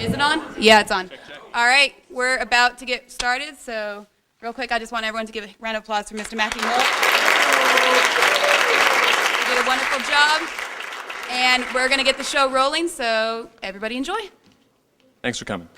Is it on? Yeah, it's on. All right, we're about to get started, so real quick, I just want everyone to give a round of applause for Mr. Matthew Muhl. He did a wonderful job, and we're going to get the show rolling, so everybody enjoy. Thanks for coming.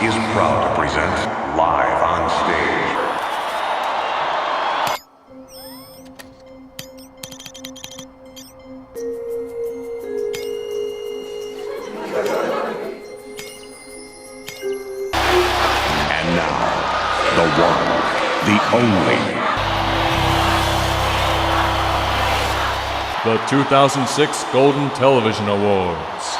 is proud to present live on stage. And now, the one, the only. The 2006 Golden Television Awards.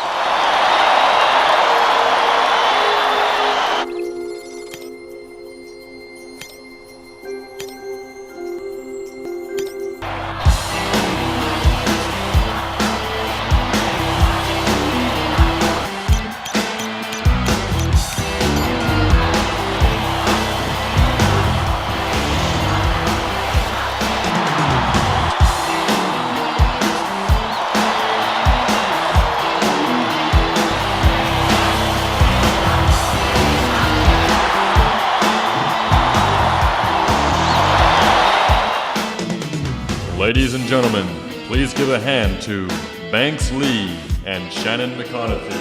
Ladies and gentlemen, please give a hand to Banks Lee and Shannon McConathy.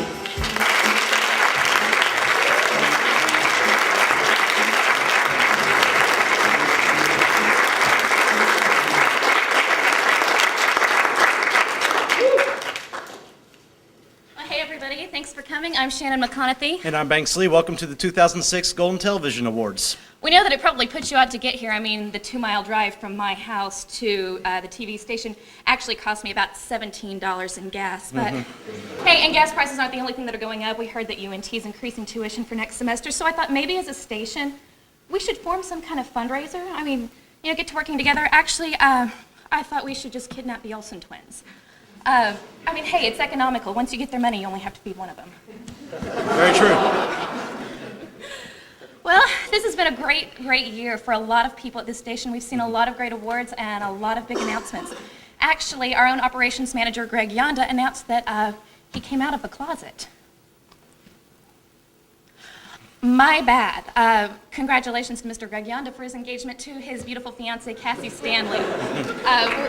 Hey everybody, thanks for coming. I'm Shannon McConathy. And I'm Banks Lee. Welcome to the 2006 Golden Television Awards. We know that it probably put you out to get here. I mean, the 2-mile drive from my house to the TV station actually cost me about $17 in gas. But hey, and gas prices aren't the only thing that are going up. We heard that UNT's increasing tuition for next semester, so I thought maybe as a station we should form some kind of fundraiser. I mean, get to working together. Actually, I thought we should just kidnap the Olsen twins. I mean, hey, it's economical. Once you get their money, you only have to feed one of them. Very true. Well, this has been a great year for a lot of people at this station. We've seen a lot of great awards and a lot of big announcements. Actually, our own operations manager, Greg Yonda, announced that he came out of the closet. My bad. Congratulations to Mr. Greg Yonda for his engagement to his beautiful fiancée, Cassie Stanley.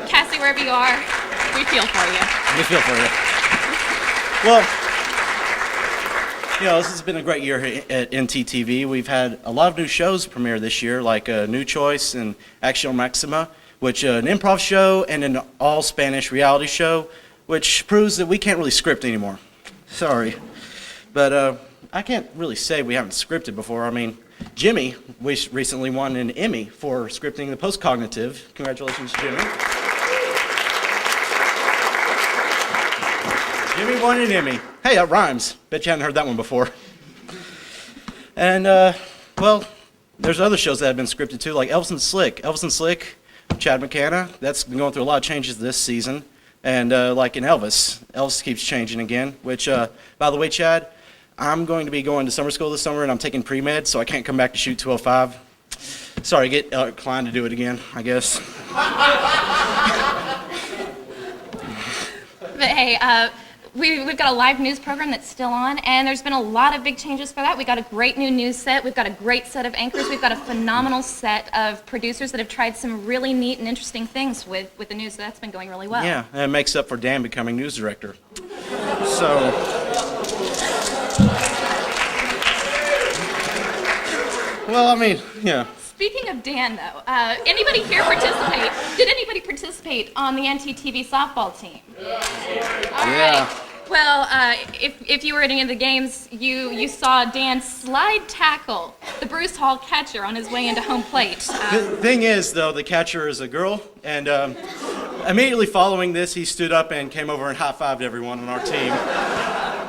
Cassie, wherever you are, we feel for you. We feel for you. Well, this has been a great year here at ntTV. We've had a lot of new shows premiere this year, like New Choice and Acción Maxima, which an improv show and an all-Spanish reality show, which proves that we can't really script anymore. Sorry. But I can't really say we haven't scripted before. I mean, Jimmy recently won an Emmy for scripting the Postcognitive. Congratulations, Jimmy. Jimmy won an Emmy. Hey, that rhymes. Bet you hadn't heard that one before. And, well, there's other shows that have been scripted too, like Elvis and Slick. Elvis and Slick, Chad McCanna, that's been going through a lot of changes this season. And like in Elvis keeps changing again, which, by the way, Chad, I'm going to be going to summer school this summer, and I'm taking pre-med, so I can't come back to shoot 205. Sorry, get inclined to do it again, I guess. But hey, we've got a live news program that's still on, and there's been a lot of big changes for that. We got a great new news set. We've got a great set of anchors. We've got a phenomenal set of producers that have tried some really neat and interesting things with the news. So that's been going really well. Yeah, and it makes up for Dan becoming news director. So... Well, I mean, yeah. Speaking of Dan, though, anybody here participate? Did anybody participate on the ntTV softball team? All right. Well, if you were at any of the games, you saw Dan slide tackle the Bruce Hall catcher on his way into home plate. The thing is, though, the catcher is a girl, and immediately following this, he stood up and came over and high-fived everyone on our team.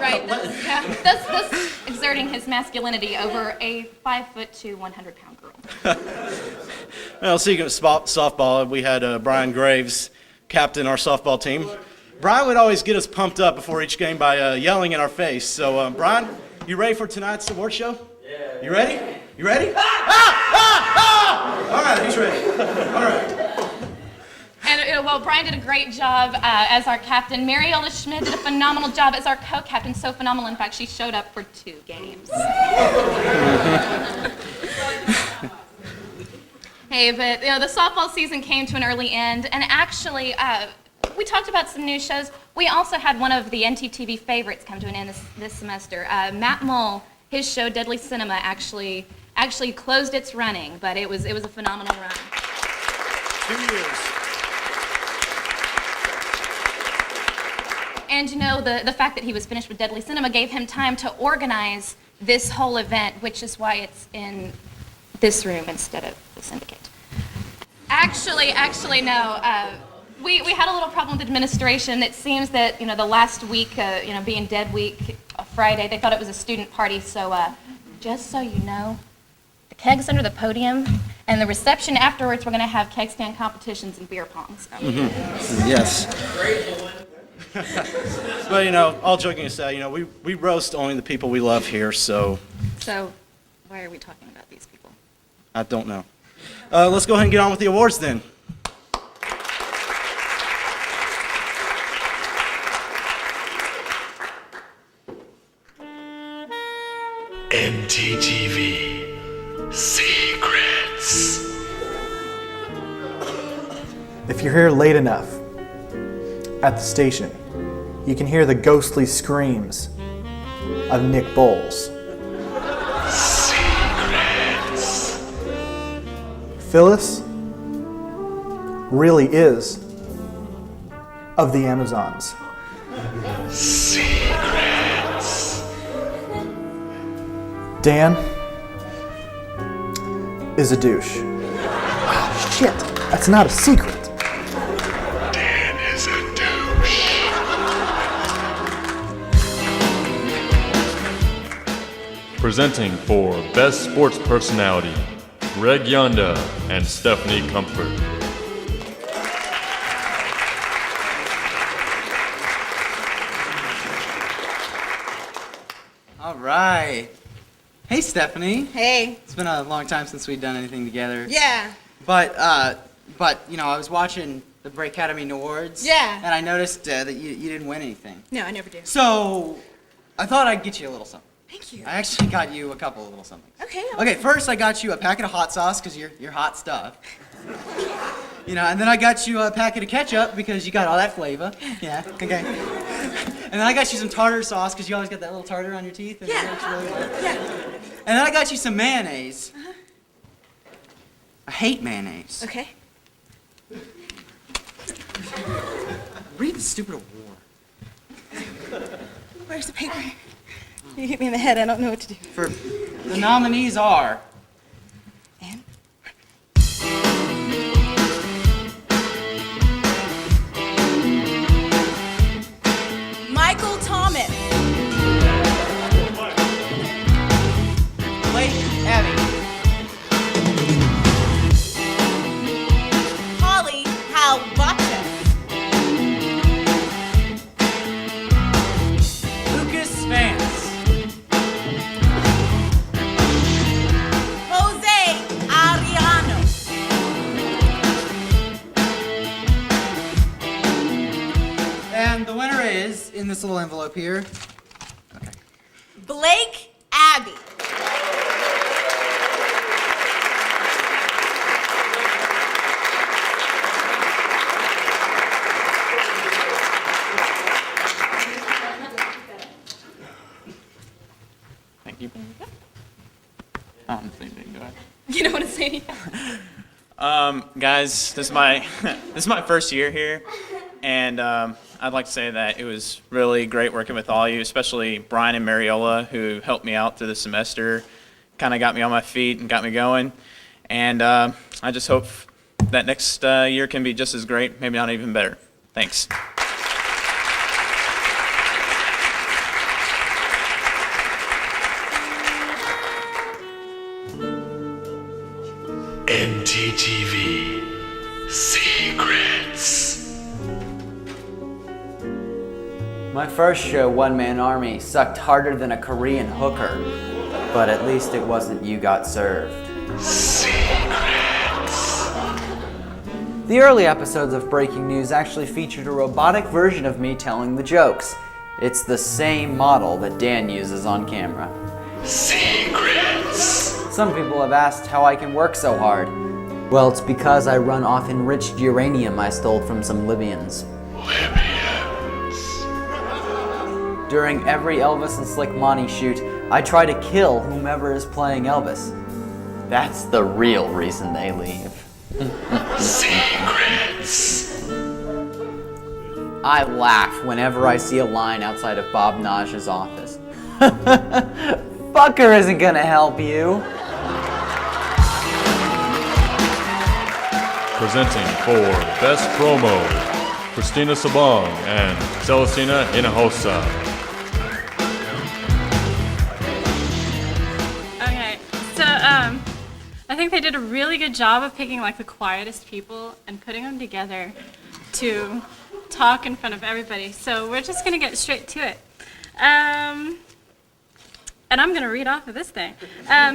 Right. That's exerting his masculinity over a 5'2", 100-pound girl. Well, speaking of softball, we had Brian Graves captain our softball team. Brian would always get us pumped up before each game by yelling in our face. So, Brian, you ready for tonight's award show? Yeah. You ready? You ready? All right, he's ready. All right. And well, Brian did a great job as our captain. Mariela Schmidt did a phenomenal job as our co-captain. So phenomenal, in fact, she showed up for 2 games. Hey, but the softball season came to an early end, and actually, we talked about some new shows. We also had one of the ntTV favorites come to an end this semester. Matt Muhl, his show Deadly Cinema actually closed its running, but it was a phenomenal run. 2 years. And the fact that he was finished with Deadly Cinema gave him time to organize this whole event, which is why it's in this room instead of the Syndicate. Actually, no. We had a little problem with administration. It seems that the last week, being Dead Week, Friday, they thought it was a student party. So just so you know, the kegs under the podium, and the reception afterwards, we're going to have keg stand competitions and beer pong. So. Mm-hmm. Yes. But all joking aside, we roast only the people we love here, so. So, why are we talking about these people? I don't know. Let's go ahead and get on with the awards then. ntTV Secrets. If If you're here late enough at the station, you can hear the ghostly screams of Nick Bowles. Secrets. Phyllis really is of the Amazons. Secrets. Dan is a douche. Ah, shit, that's not a secret. Dan is a douche. Presenting for Best Sports Personality, Greg Yonda and Stephanie Comfort. All right. Hey, Stephanie. Hey. It's been a long time since we've done anything together. Yeah. But you know, I was watching the Break Academy Awards. Yeah. And I noticed that you didn't win anything. No, I never do. So, I thought I'd get you a little something. Thank you. I actually got you a couple of little somethings. Okay. Okay, first I got you a packet of hot sauce because you're hot stuff. You know, and then I got you a packet of ketchup because you got all that flavor. Yeah, okay. And then I got you some tartar sauce because you always got that little tartar on your teeth. And Yeah. it works really well. Yeah. And then I got you some mayonnaise. I hate mayonnaise. Okay. Read the stupid award. Where's the paper? You hit me in the head. I don't know what to do. For the nominees are And? Michael Thomas. Blake Abby, Holly Halbutcher. Lucas Vance, Jose Ariano. and the winner is in this little envelope here. Blake Abbey. Thank you. On the same thing, go ahead. You don't want to say anything? Guys, this is my this is my first year here, and I'd like to say that it was really great working with all you, especially Brian and Mariola, who helped me out through the semester, kind of got me on my feet and got me going. And I just hope that next year can be just as great, maybe not even better. Thanks. ntTV. Secrets. My first show, One Man Army, sucked harder than a Korean hooker. But at least it wasn't You Got Served. Secrets. The early episodes of Breaking News actually featured a robotic version of me telling the jokes. It's the same model that Dan uses on camera. Secrets. Some people have asked how I can work so hard. Well, it's because I run off enriched uranium I stole from some Libyans. Libyans. During every Elvis and Slick Monty shoot, I try to kill whomever is playing Elvis. That's the real reason they leave. Secrets. I laugh whenever I see a line outside of Bob Naj's office. Fucker isn't gonna help you. Presenting for Best Promo, Christina Sabong and Celestina Hinojosa. Okay, so I think they did a really good job of picking like the quietest people and putting them together to talk in front of everybody. So we're just gonna get straight to it. And I'm gonna read off of this thing.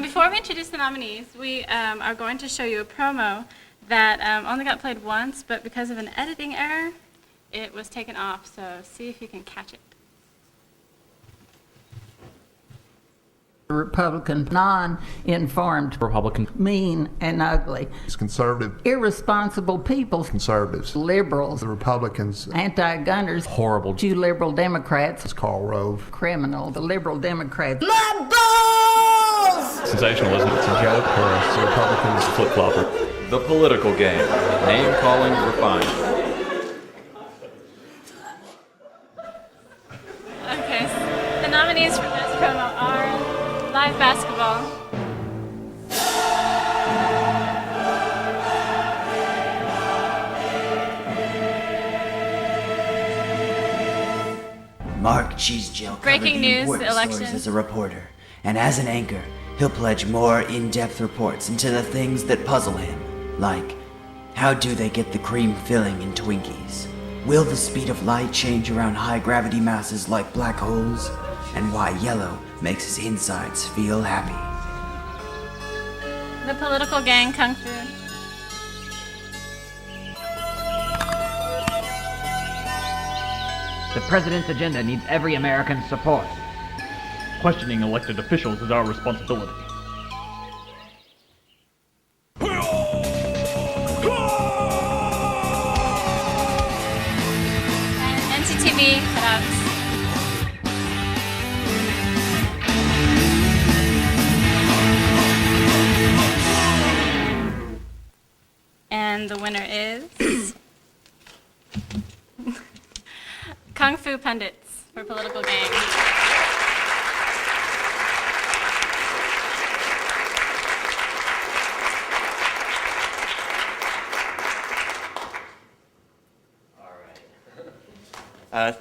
Before we introduce the nominees, we are going to show you a promo that only got played once, but because of an editing error, it was taken off. So see if you can catch it. Republican, non-informed, Republican, mean and ugly, conservative, irresponsible people, conservatives, liberals, the Republicans, anti-gunners, horrible, you liberal Democrats, Karl Rove, criminal, the liberal Democrats. My balls! sensationalism, it's a joke, or the Republicans, Flip-flopper. The political game. Name-calling refined. Okay, so the nominees for Best Promo are live basketball, Mark Cheesegel covered Breaking the news, important elections. stories as a reporter, and as an anchor, he'll pledge more in-depth reports into the things that puzzle him, like how do they get the cream filling in Twinkies? Will the speed of light change around high-gravity masses like black holes? And why yellow makes his insides feel happy. the political gang, Kung Fu. The president's agenda needs every American's support. questioning elected officials is our responsibility. And ntTV cutouts. And the winner is Kung Fu Pundits for Political Gang.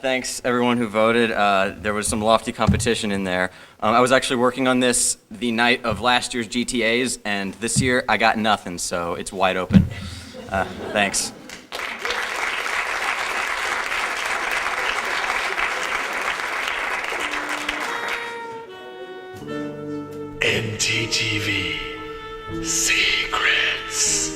Thanks everyone who voted. There was some lofty competition in there. I was actually working on this the night of last year's GTAs, and this year I got nothing, so it's wide open. Thanks. ntTV Secrets.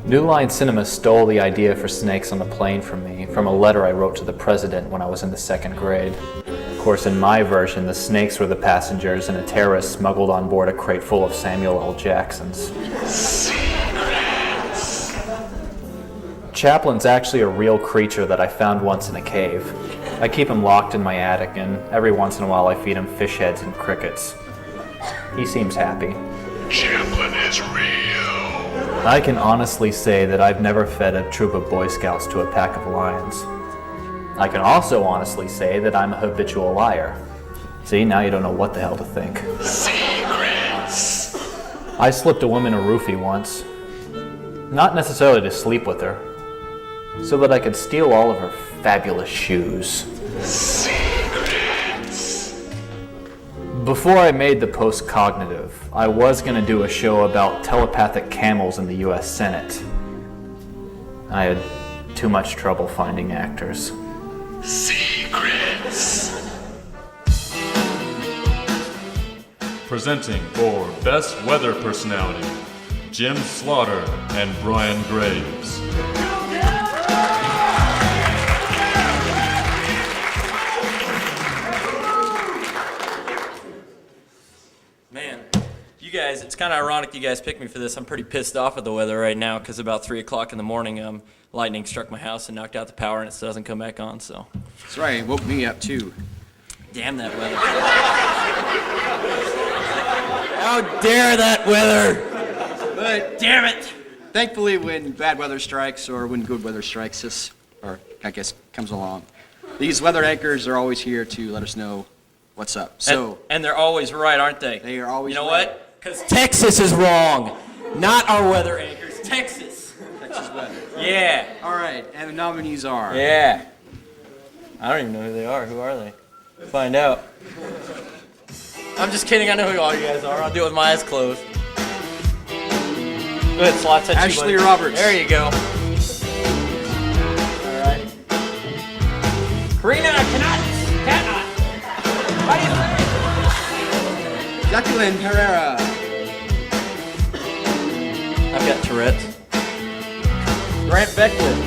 New Line Cinema stole the idea for Snakes on the Plane from me from a letter I wrote to the president when I was in the 2nd grade. Of course, in my version, the snakes were the passengers and a terrorist smuggled on board a crate full of Samuel L. Jacksons. Secrets. Chaplin's actually a real creature that I found once in a cave. I keep him locked in my attic, and every once in a while I feed him fish heads and crickets. He seems happy. Chaplin is real. I can honestly say that I've never fed a troop of Boy Scouts to a pack of lions. I can also honestly say that I'm a habitual liar. See, now you don't know what the hell to think. Secrets. I slipped a woman a roofie once. Not necessarily to sleep with her, so that I could steal all of her fabulous shoes. Before I made the Post-Cognitive, I was going to do a show about telepathic camels in the US Senate. I had too much trouble finding actors. Secrets. Presenting for Best Weather Personality, Jim Slaughter and Brian Graves. Man, you guys, it's kind of ironic you guys picked me for this. I'm pretty pissed off at the weather right now because about 3 o'clock in the morning, lightning struck my house and knocked out the power, and it still doesn't come back on, so. That's right, it woke me up too. Damn that weather. How dare that weather! But damn it! Thankfully, when bad weather strikes or when good weather strikes us, or I guess comes along, these weather anchors are always here to let us know what's up. So, And they're always right, aren't they? They are always right. You know right. what? Because Texas is wrong, not our weather anchors. Texas. Texas weather. Yeah. All right, and the nominees are. Yeah. I don't even know who they are. Who are they? Find out. I'm just kidding. I know who all you guys are. I'll do it with my eyes closed. Go ahead, Slots. That's Ashley you, buddy. Roberts. There you go. All right. Karina Canottis. How do you say? Jacqueline Herrera. I've got Tourette's. Grant Beckwith.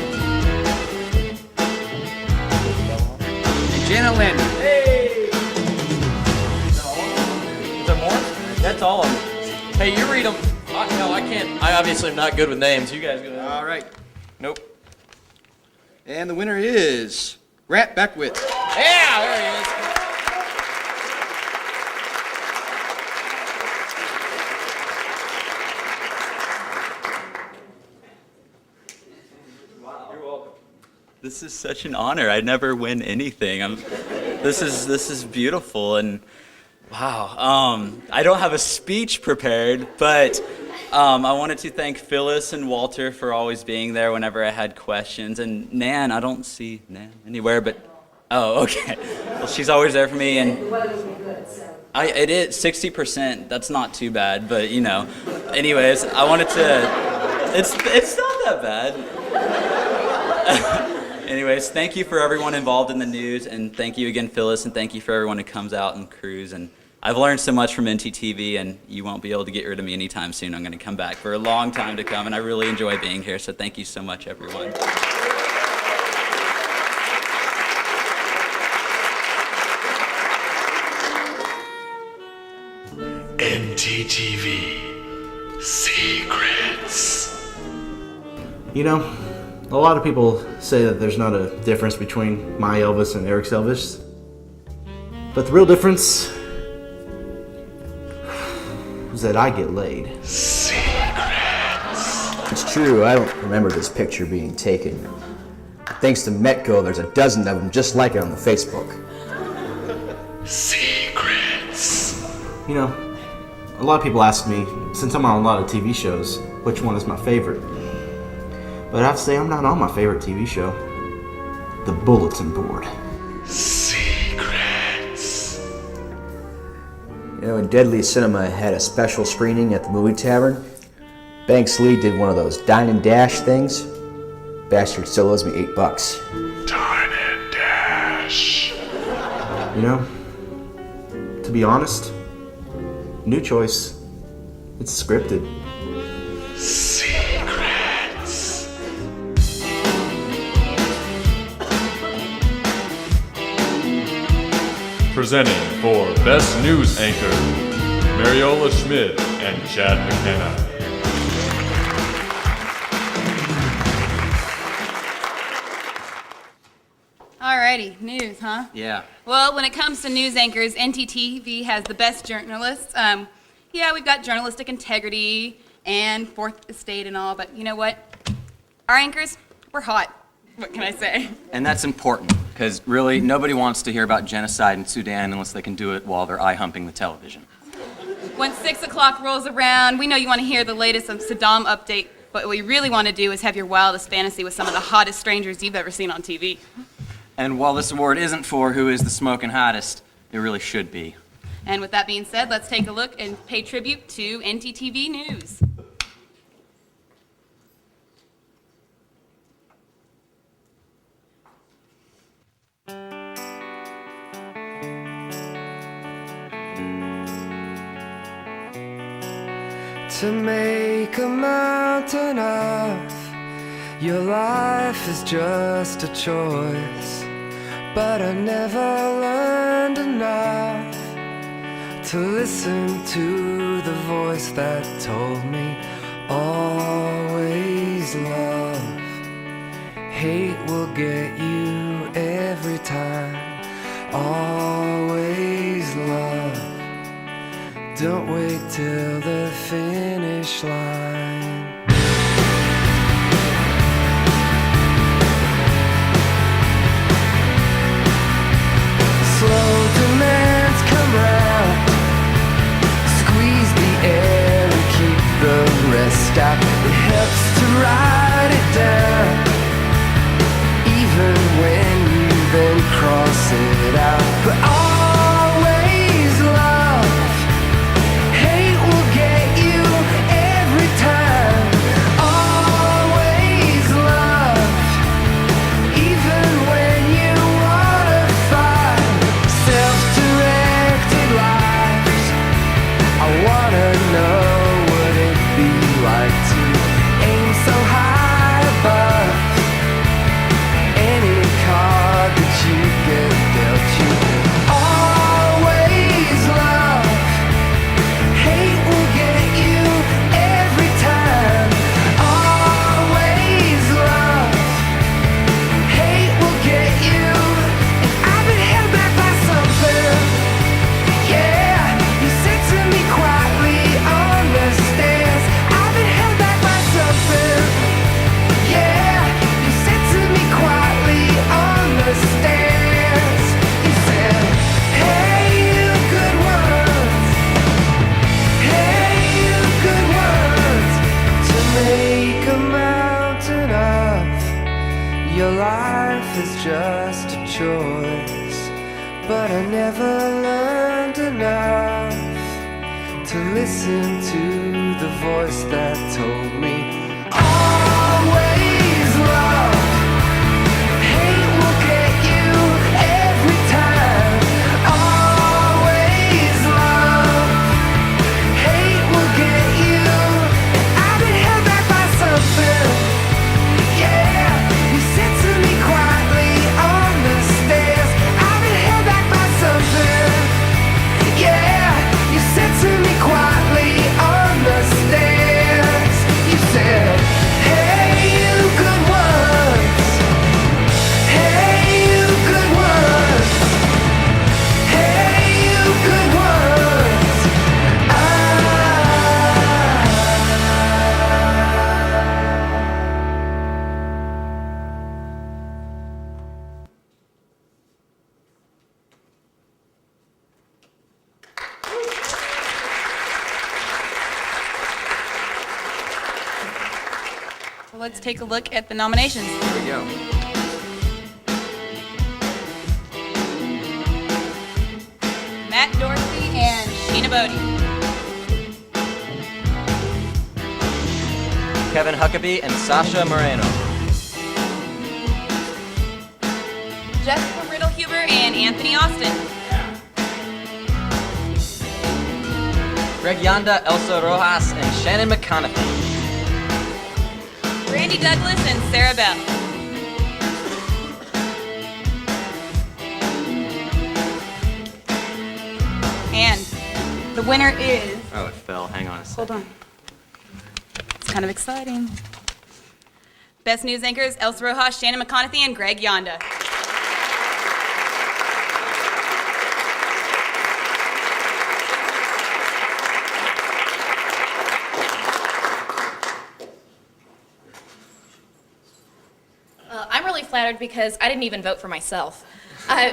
And Jana Landry. Hey! to all of them. Hey, you read them. No, I can't. I obviously am not good with names. You guys go ahead. All right. Nope. And the winner is Grant Beckwith. Yeah, there he is. This is such an honor. I never win anything. This is beautiful, and wow. I don't have a speech prepared, but I wanted to thank Phyllis and Walter for always being there whenever I had questions, and Nan. I don't see Nan anywhere, but oh, okay. Well, she's always there for me, and it is 60%. That's not too bad, but you know. Anyways, I wanted to. It's not that bad. Anyways, thank you for everyone involved in the news, and thank you again, Phyllis, and thank you for everyone who comes out and crews. And I've learned so much from ntTV, and you won't be able to get rid of me anytime soon. I'm going to come back for a long time to come, and I really enjoy being here, so thank you so much, everyone. ntTV Secrets. You know, a lot of people say that there's not a difference between my Elvis and Eric's Elvis. But the real difference is that I get laid. It's true, I don't remember this picture being taken. Thanks to Metco, there's a dozen of them just like it on the Facebook. Secrets. You know, a lot of people ask me, since I'm on a lot of TV shows, which one is my favorite. But I have to say, I'm not on my favorite TV show. The Bulletin Board. Secrets. You know, when Deadly Cinema had a special screening at the movie tavern, Banks Lee did one of those dine and dash things. Bastard still owes me $8. Dine and dash. You know, to be honest, new choice. It's scripted. Secrets. Presenting for Best News Anchor, Mariola Schmidt and Chad McConathy. Alrighty, news, huh? Yeah. Well, when it comes to news anchors, ntTV has the best journalists. Yeah, we've got journalistic integrity and fourth estate and all, but you know what? Our anchors, we're hot. What can I say? And that's important, because really, nobody wants to hear about genocide in Sudan unless they can do it while they're eye-humping the television. When 6 o'clock rolls around, we know you want to hear the latest Saddam update, but what we really want to do is have your wildest fantasy with some of the hottest strangers you've ever seen on TV. And while this award isn't for who is the smoking hottest, it really should be. And with that being said, let's take a look and pay tribute to ntTV News. To make a mountain of your life is just a choice, but I never learned enough to listen to the voice that told me always love. Hate will get you every time, always love. Don't wait till the finish line. Slow demands come round, squeeze the air and keep the rest out. It helps to write it down, even when you then cross it out. But always love, hate will get you every time. Always love, even when you wanna fight. Self-directed lives, I wanna know what it'd be like to never learned enough to listen to the voice that told me always love. Hate will get you every time. Always love. Hate will get you. I've been held back by something. Yeah, you said to me quietly on the stairs. I've been held back by something. Yeah, you said to me quietly on the stairs. You said, hey, you good ones. Hey, you good ones. Hey, you good ones. So let's take a look at the nominations. Here we go. Matt Dorsey and Sheena Bodie. Kevin Huckabee and Sasha Moreno. Jessica Riddlehuber and Anthony Austin. Greg Yonda, Elsa Rojas, and Shannon McConathy. Randy Douglas and Sarah Bell. And the winner is... Oh, it fell. Hang on a second. Hold on. It's kind of exciting. Best news anchors, Elsa Rojas, Shannon McConathy, and Greg Yonda. I'm really flattered because I didn't even vote for myself.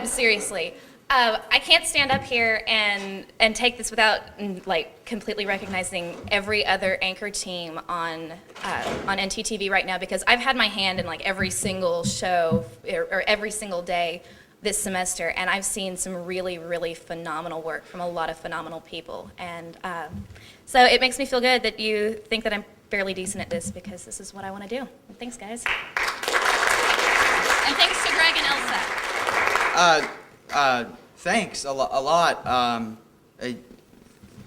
Seriously. I can't stand up here and take this without like completely recognizing every other anchor team on ntTV right now, because I've had my hand in like every single show or every single day this semester, and I've seen some really, really phenomenal work from a lot of phenomenal people. And so it makes me feel good that you think that I'm fairly decent at this, because this is what I want to do. Thanks, guys. And thanks to Greg and Elsa. Thanks a lot.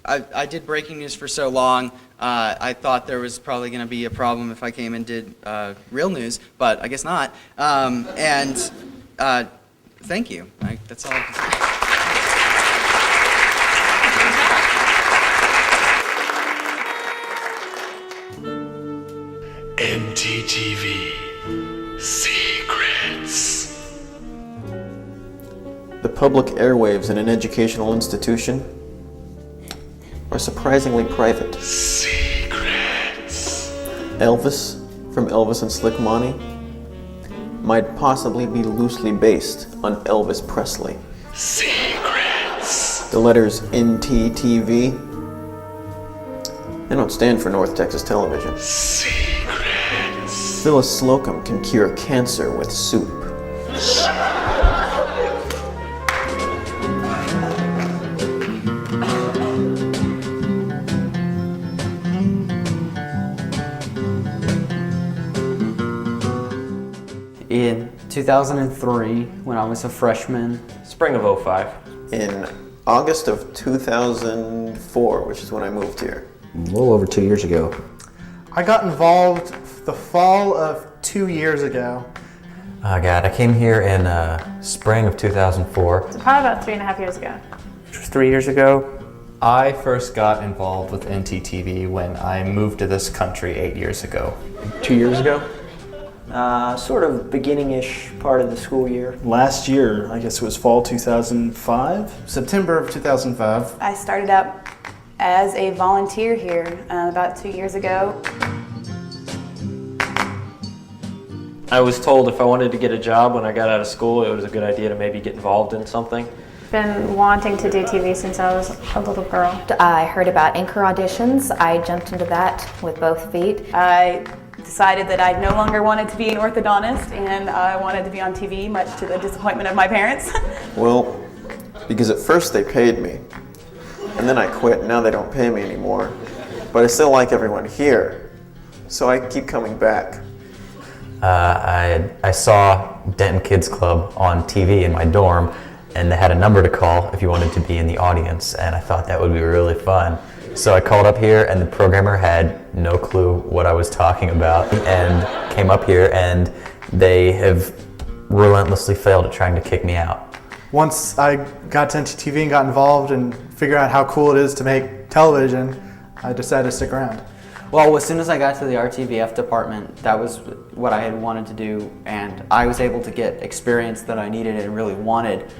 I did breaking news for so long. I thought there was probably going to be a problem if I came and did real news, but I guess not. Thank you. That's all I can say. ntTV Secrets. The public airwaves in an educational institution are surprisingly private. Secrets. Elvis from Elvis and Slick Monty might possibly be loosely based on Elvis Presley. Secrets. The letters ntTV, they don't stand for North Texas Television. Secrets. Phyllis Slocum can cure cancer with soup. In 2003, when I was a freshman. Spring of '05. In August of 2004, which is when I moved here. A little over 2 years ago. I got involved the fall of 2 years ago. Oh God, I came here in spring of 2004. So probably about 3.5 years ago. Which was 3 years ago. I first got involved with ntTV when I moved to this country 8 years ago. 2 years ago? Sort of beginning-ish part of the school year. Last year, I guess it was fall 2005? September of 2005. I started out as a volunteer here about 2 years ago. I was told if I wanted to get a job when I got out of school, it was a good idea to maybe get involved in something. Been wanting to do TV since I was a little girl. I heard about anchor auditions. I jumped into that with both feet. I decided that I no longer wanted to be an orthodontist and I wanted to be on TV, much to the disappointment of my parents. Well, because at first they paid me, and then I quit, and now they don't pay me anymore. But I still like everyone here, so I keep coming back. I saw Denton Kids Club on TV in my dorm, and they had a number to call if you wanted to be in the audience, and I thought that would be really fun. So I called up here, and the programmer had no clue what I was talking about, and came up here, and they have relentlessly failed at trying to kick me out. Once I got to ntTV and got involved and figured out how cool it is to make television, I decided to stick around. Well, as soon as I got to the RTVF department, that was what I had wanted to do, and I was able to get experience that I needed and really wanted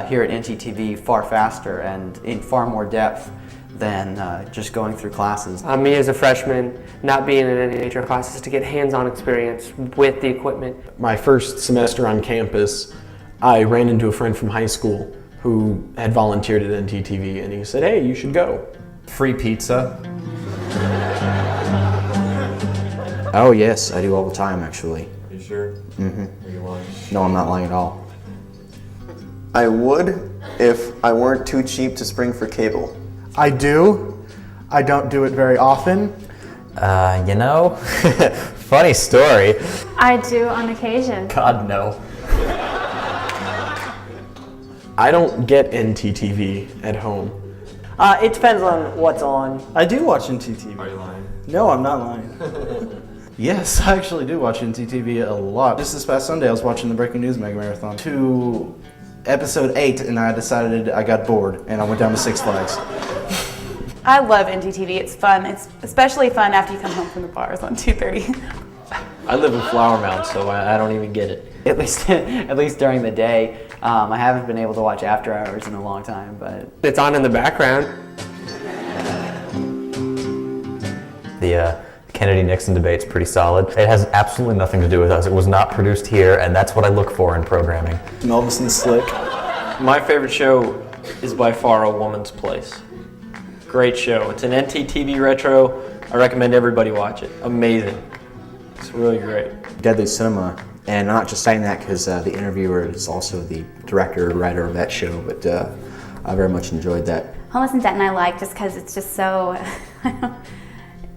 here at ntTV far faster and in far more depth than just going through classes. Me as a freshman, not being in any major classes, to get hands-on experience with the equipment. My first semester on campus, I ran into a friend from high school who had volunteered at ntTV, and he said, "Hey, you should go." Free pizza. Oh yes, I do all the time actually. Are you sure? Mm-hmm. Are you lying? No, I'm not lying at all. I would if I weren't too cheap to spring for cable. I do. I don't do it very often. You know, funny story. I do on occasion. God, no. I don't get ntTV at home. It depends on what's on. I do watch ntTV. Are you lying? No, I'm not lying. Yes, I actually do watch ntTV a lot. Just this past Sunday, I was watching the Breaking News Mega Marathon to episode 8, and I decided I got bored, and I went down to Six Flags. I love ntTV. It's fun. It's especially fun after you come home from the bars on 2:30. I live in Flower Mound, so I don't even get it. At least during the day. I haven't been able to watch After Hours in a long time, but it's on in the background. The Kennedy-Nixon debate's pretty solid. It has absolutely nothing to do with us. It was not produced here, and that's what I look for in programming. Elvis and Slick. My favorite show is by far A Woman's Place. Great show. It's an ntTV retro. I recommend everybody watch it. Amazing. It's really great. Deadly Cinema, and I'm not just saying that because the interviewer is also the director or writer of that show, but I very much enjoyed that. Homeless in Denton I like just because it's just so,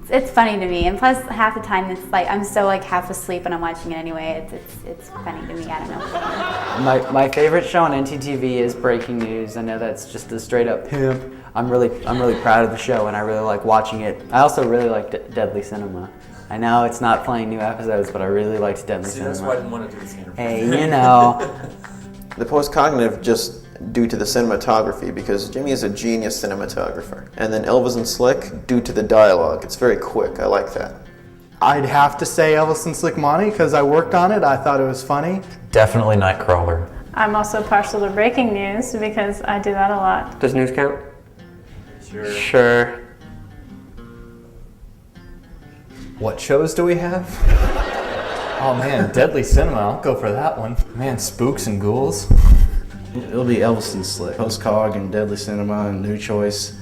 it's funny to me. And plus half the time it's like, I'm so like half asleep and I'm watching it anyway. It's funny to me, I don't know. my favorite show on ntTV is Breaking News. I know that's just a straight up pimp. I'm really proud of the show and I really like watching it. I also really like Deadly Cinema. I know it's not playing new episodes, but I really liked Deadly Cinema. That's why I didn't want to do this interview. Hey, you know. The post-cognitive just due to the cinematography, because Jimmy is a genius cinematographer. And then Elvis and Slick due to the dialogue. It's very quick. I like that. I'd have to say Elvis and Slick Monty because I worked on it. I thought it was funny. Definitely Nightcrawler. I'm also partial to breaking news because I do that a lot. Does news count? Sure. What shows do we have? Oh man, Deadly Cinema, I'll go for that one. Man, spooks and ghouls. It'll be Elvis and Slick, Post-Cog and Deadly Cinema and New Choice,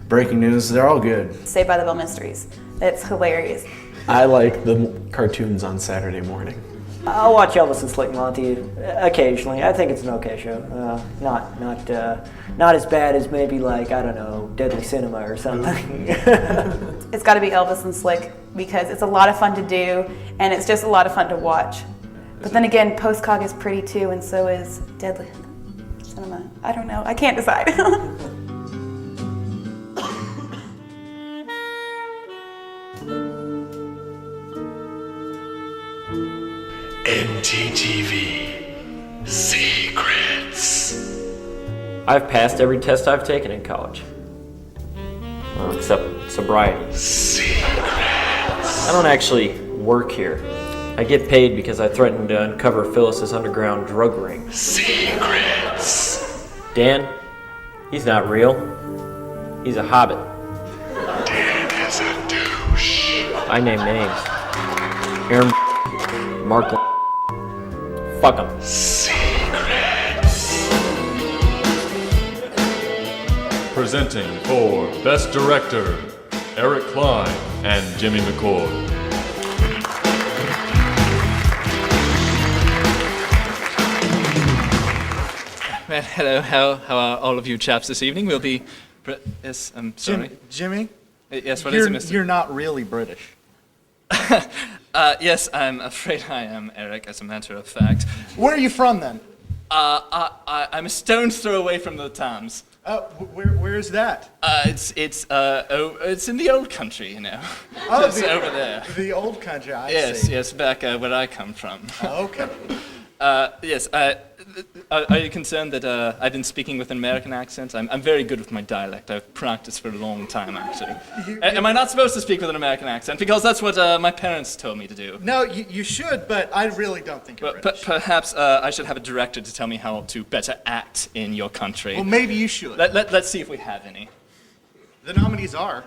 Breaking News, they're all good. Saved by the Bell Mysteries. It's hilarious. I like the cartoons on Saturday morning. I'll watch Elvis and Slick Monty occasionally. I think it's an okay show. Not as bad as maybe like, I don't know, Deadly Cinema or something. It's got to be Elvis and Slick because it's a lot of fun to do and it's just a lot of fun to watch. But then again, Post-Cog is pretty too, and so is Deadly Cinema. I don't know. I can't decide. ntTV Secrets. I've passed every test I've taken in college. Well, except sobriety. Secrets. I don't actually work here. I get paid because I threatened to uncover Phyllis's underground drug ring. Secrets. Dan, he's not real. He's a hobbit. Dan is a douche. I name names. Aaron, Mark, fuck him. Secrets. Presenting for Best Director, Eric Klein and Jimmy McCord. Well, hello. How are all of you chaps this evening? We'll be... Yes, I'm sorry. Jimmy? Yes, what is it, Mr.? You're not really British. Yes, I'm afraid I am, Eric, as a matter of fact. Where are you from, then? I'm a stone's throw away from the Thames. Where is that? It's in the old country, you know. Oh, It's over there. The old country, I Yes, see. yes, back where I come from. Okay. Yes, are you concerned that I've been speaking with an American accent? I'm very good with my dialect. I've practiced for a long time, actually. Am I not supposed to speak with an American accent? Because that's what my parents told me to do. No, you should, but I really don't think you're British. Perhaps I should have a director to tell me how to better act in your country. Well, maybe you should. Let's see if we have any. The nominees are...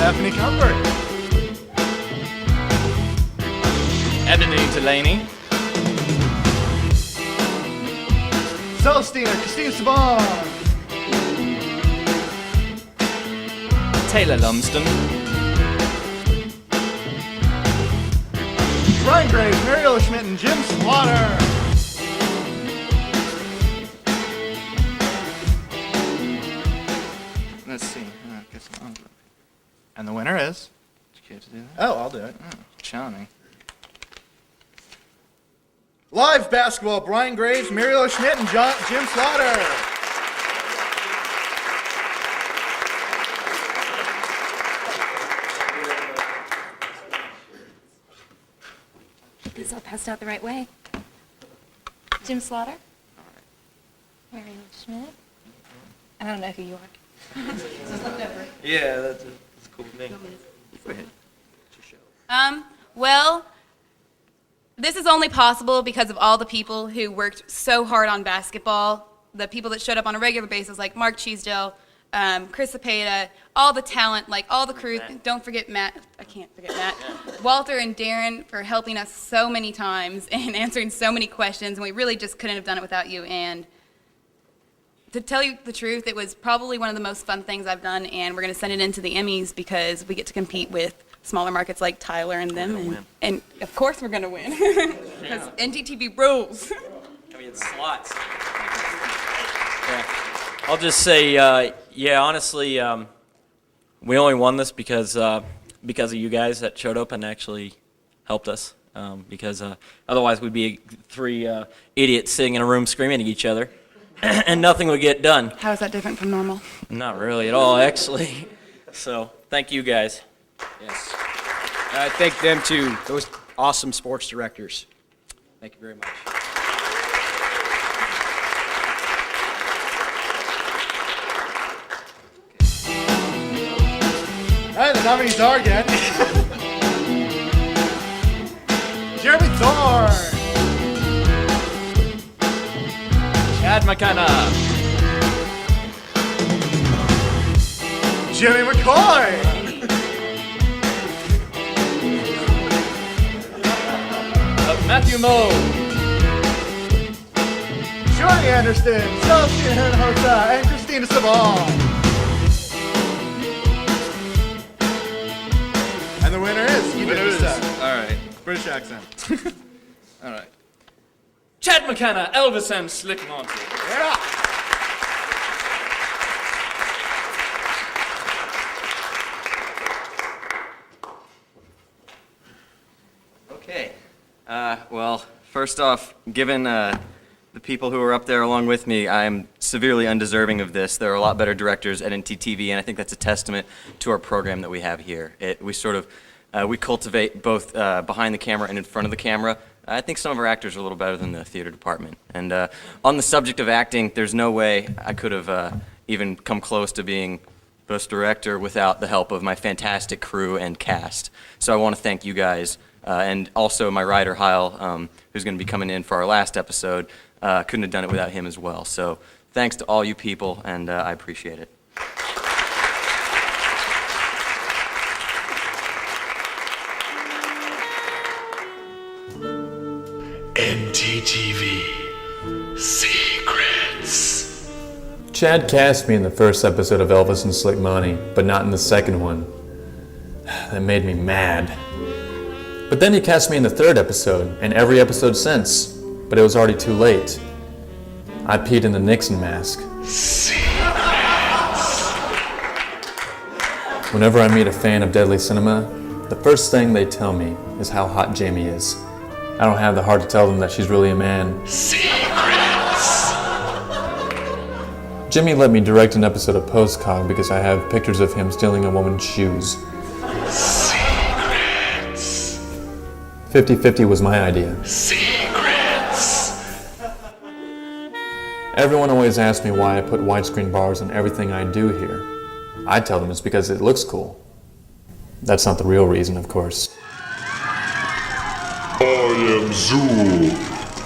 Stephanie Comfort, Ebony Delaney, Celestina Christine Saban, Taylor Lumsden, Brian Graves, Mariella Schmidt, and Jim Slaughter. Let's see. Get some envelope. And the winner is... Would you care to do that? Oh, I'll do it. Oh, charming. Live basketball, Brian Graves, Mariella Schmidt, and Jim Slaughter. This all passed out the right way. Jim Slaughter? Mariella Schmidt? I don't know who you are. Yeah, that's a cool name. Go ahead. Well, this is only possible because of all the people who worked so hard on basketball, the people that showed up on a regular basis, like Mark Cheesdale, Chris Cepeda, all the talent, like all the crew. Don't forget Matt. I can't forget Matt. Walter and Darren for helping us so many times and answering so many questions, and we really just couldn't have done it without you. And to tell you the truth, it was probably one of the most fun things I've done, and we're going to send it into the Emmys because we get to compete with smaller markets like Tyler and them, and of course we're going to win because ntTV rules. I mean, it's slots. Yeah. I'll just say, yeah, honestly, we only won this because of you guys that showed up and actually helped us. Because otherwise we'd be three idiots sitting in a room screaming at each other, and nothing would get done. How is that different from normal? Not really at all, actually. So, thank you guys. Yes. I thank them too, those awesome sports directors. Thank you very much. All right, the nominees are again. Jeremy Thorne, Chad McConaughey, Jimmy McCoy, Matthew Muhl, Johnny Anderson, Celestina Hinojosa, and Christina Saban. And the winner is... You did this time. All right. British accent. All right. Chad McConaughey, Elvis and Slick Monty. Yeah. Okay. Well, first off, given the people who are up there along with me, I am severely undeserving of this. There are a lot better directors at ntTV, and I think that's a testament to our program that we have here. We cultivate both behind the camera and in front of the camera. I think some of our actors are a little better than the theater department. And on the subject of acting, there's no way I could have even come close to being best director without the help of my fantastic crew and cast. So I want to thank you guys, and also my writer, Hyle, who's going to be coming in for our last episode. Couldn't have done it without him as well. So thanks to all you people, and I appreciate it. ntTV Secrets. Chad cast me in the first episode of Elvis and Slick Monty, but not in the second one. That made me mad. But then he cast me in the 3rd episode, and every episode since, but it was already too late. I peed in the Nixon mask. Whenever I meet a fan of Deadly Cinema, the first thing they tell me is how hot Jamie is. I don't have the heart to tell them that she's really a man. Secrets. Jimmy let me direct an episode of Postcog because I have pictures of him stealing a woman's shoes. Secrets. 50-50 was my idea. Secrets. Everyone always asks me why I put widescreen bars on everything I do here. I tell them it's because it looks cool. That's not the real reason, of course. I am Zool.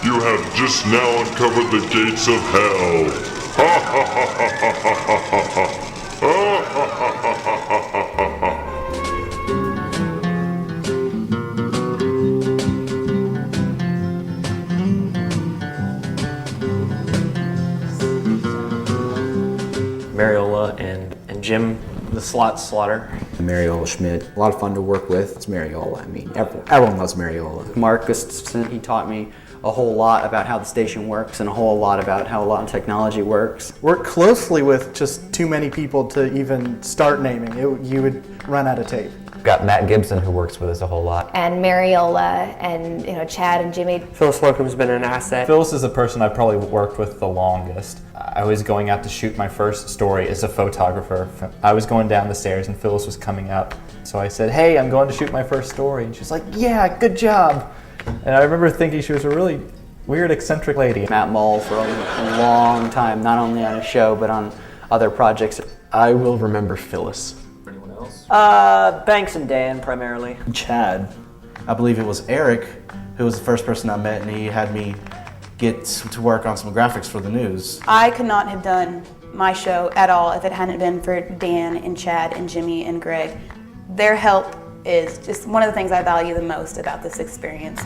You have just now uncovered the gates of hell. Ha ha ha ha ha ha ha ha ha. Ha ha ha ha ha ha ha. Mariola and Jim, the Slaughter. Mariola Schmidt, a lot of fun to work with. It's Mariola. I mean, everyone loves Mariola. Mark Gustafson, he taught me a whole lot about how the station works and a whole lot about how a lot of technology works. Work closely with just too many people to even start naming. You would run out of tape. Got Matt Gibson who works with us a whole lot. And Mariola and Chad and Jimmy. Phyllis Slocum's been an asset. Phyllis is the person I've probably worked with the longest. I was going out to shoot my first story as a photographer. I was going down the stairs and Phyllis was coming up. So I said, hey, I'm going to shoot my first story. And she's like, yeah, good job. And I remember thinking she was a really weird, eccentric lady. Matt Muhl for a long time, not only on his show, but on other projects. I will remember Phyllis. Banks and Dan primarily. Chad. I believe it was Eric who was the first person I met, and he had me get to work on some graphics for the news. I could not have done my show at all if it hadn't been for Dan and Chad and Jimmy and Greg. Their help is just one of the things I value the most about this experience.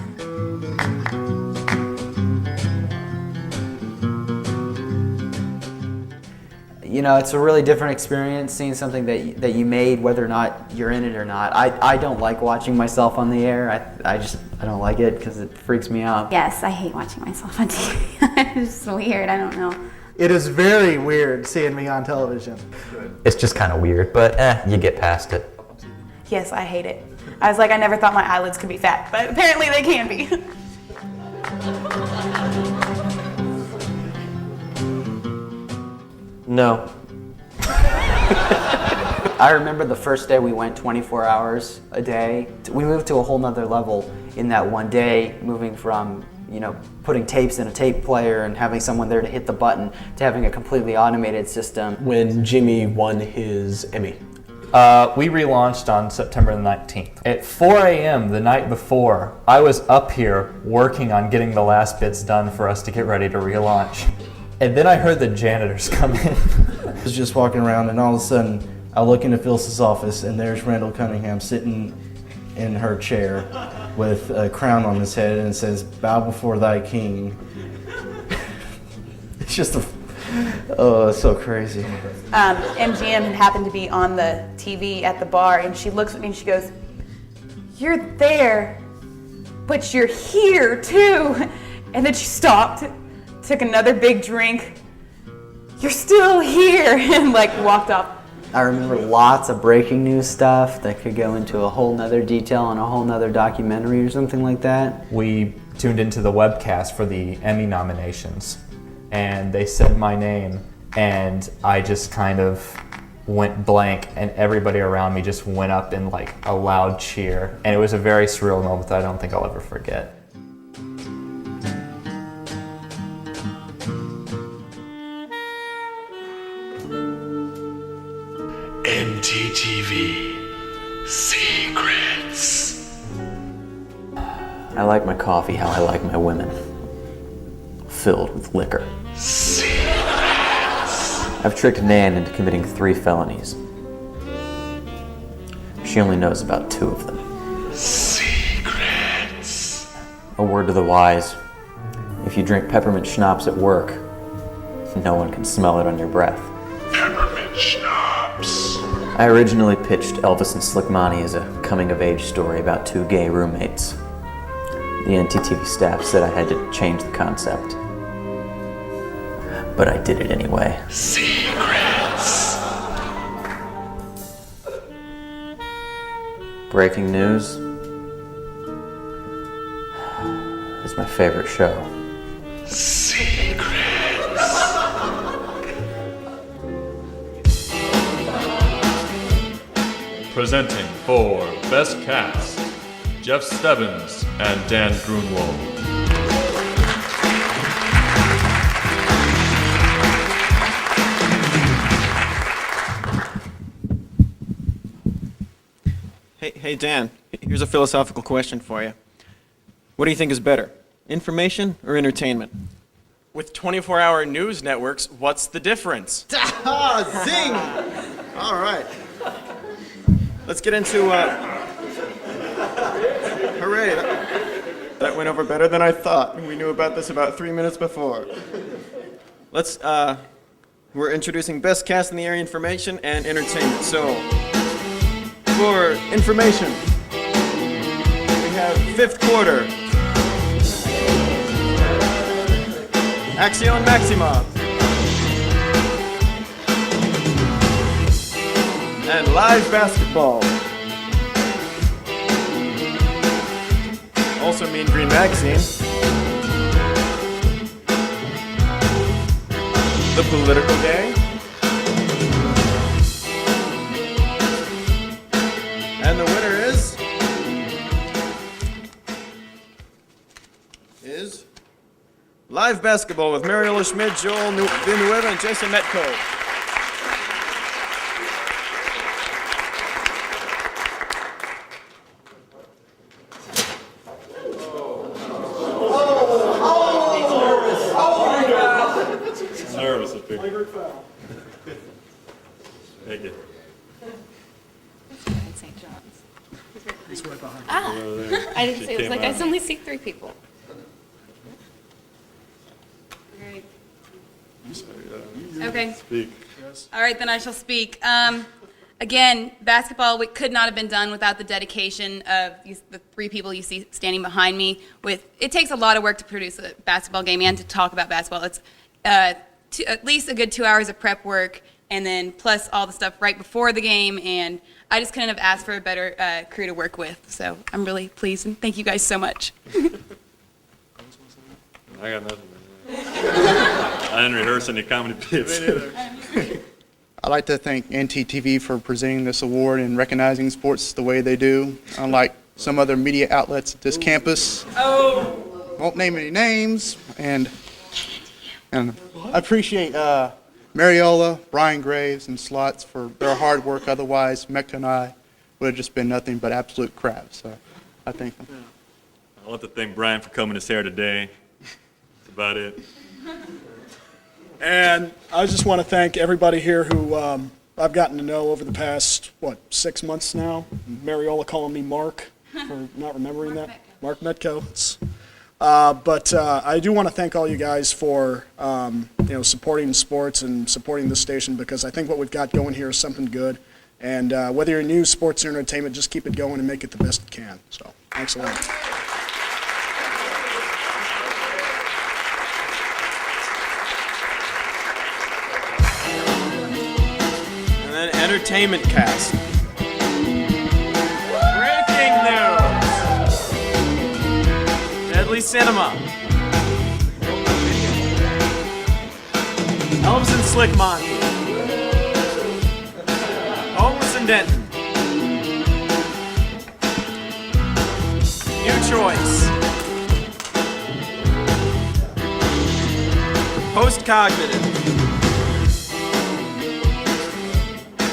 It's a really different experience seeing something that you made, whether or not you're in it or not. I don't like watching myself on the air. I don't like it because it freaks me out. Yes, I hate watching myself on TV. It's just weird, I don't know. It is very weird seeing me on television. It's just kind of weird, but you get past it. Yes, I hate it. I was like, I never thought my eyelids could be fat, but apparently they can be. No. I remember the first day we went 24 hours a day. We moved to a whole nother level in that one day, moving from putting tapes in a tape player and having someone there to hit the button to having a completely automated system. When Jimmy won his Emmy. We relaunched on September the 19th. At 4 a.m. the night before, I was up here working on getting the last bits done for us to get ready to relaunch. And then I heard the janitors come in. I was just walking around, and all of a sudden, I look into Phyllis's office, and there's Randall Cunningham sitting in her chair with a crown on his head, and it says, "Bow before thy king." It's just it's so crazy. MGM had happened to be on the TV at the bar, and she looks at me and she goes, "You're there, but you're here too." And then she stopped, took another big drink. "You're still here," and walked off. I remember lots of breaking news stuff that could go into a whole nother detail on a whole nother documentary or something like that. We tuned into the webcast for the Emmy nominations, and they said my name, and I just kind of went blank, and everybody around me just went up in a loud cheer, and it was a very surreal moment that I don't think I'll ever forget. ntTV Secrets. I like my coffee how I like my women. Filled with liquor. Secrets. I've tricked Nan into committing 3 felonies. She only knows about 2 of them. Secrets. A word to the wise. If you drink peppermint schnapps at work, no one can smell it on your breath. Peppermint schnapps. I originally pitched Elvis and Slick Monty as a coming-of-age story about two gay roommates. The ntTV staff said I had to change the concept. But I did it anyway. Secrets. Breaking news is my favorite show. Secrets. Presenting for Best Cast, Jeff Stebbins and Dan Grunwald. Hey Dan, here's a philosophical question for you. What do you think is better, information or entertainment? With 24-hour news networks, what's the difference? Zing! All right. Let's get into, hooray, that went over better than I thought. We knew about this about 3 minutes before. We're introducing best cast in the area information and entertainment. So, for information, we have fifth quarter. Axion Maxima. And live basketball. Also Mean Green Magazine. The Political Day. And the winner is live basketball with Mariola Schmidt, Joel Villanueva, and Jason Metco. Nervous up here. Thank you. St. John's. He's right behind you. Ah, Over there. I didn't She see. It was came like I out. only see 3 people. Okay. Speak. All right, then I shall speak. Again, basketball could not have been done without the dedication of the 3 people you see standing behind me. It takes a lot of work to produce a basketball game and to talk about basketball. It's at least a good 2 hours of prep work, and then plus all the stuff right before the game. And I just couldn't have asked for a better crew to work with. So I'm really pleased, and thank you guys so much. I got nothing. I didn't rehearse any comedy bits. I'd like to thank ntTV for presenting this award and recognizing sports the way they do. Unlike some other media outlets at this campus. Won't name any names. And I appreciate Mariola, Brian Graves, and Slots for their hard work. Otherwise, Mecca and I would have just been nothing but absolute crap. So I thank them. I want to thank Brian for combing his hair today. That's about it. And I just want to thank everybody here who I've gotten to know over the past, 6 months now. Mariola calling me Mark for not remembering that. Mark Metco. But I do want to thank all you guys for supporting sports and supporting this station, because I think what we've got going here is something good. And whether you're news, sports, or entertainment, just keep it going and make it the best it can. So thanks a lot. And then entertainment cast. Breaking news. Deadly Cinema. Elvis and Slick Monty. Homeless and Denton. New Choice. Post-cognitive.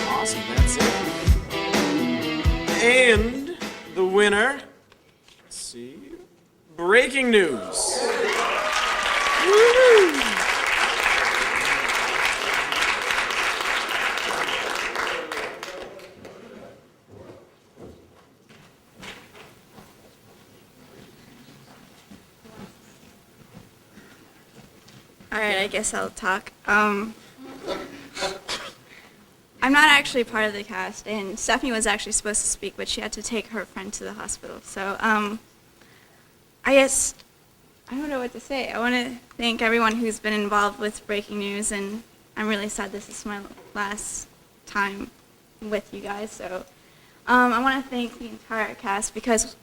Awesome, that's it. And the winner, let's see, Breaking News. Woo-hoo. All right, I guess I'll talk. I I'm not actually part of the cast, and Stephanie was actually supposed to speak, but she had to take her friend to the hospital. So, I guess, I don't know what to say. I want to thank everyone who's been involved with breaking news, and I'm really sad this is my last time with you guys. So, I want to thank the entire cast because,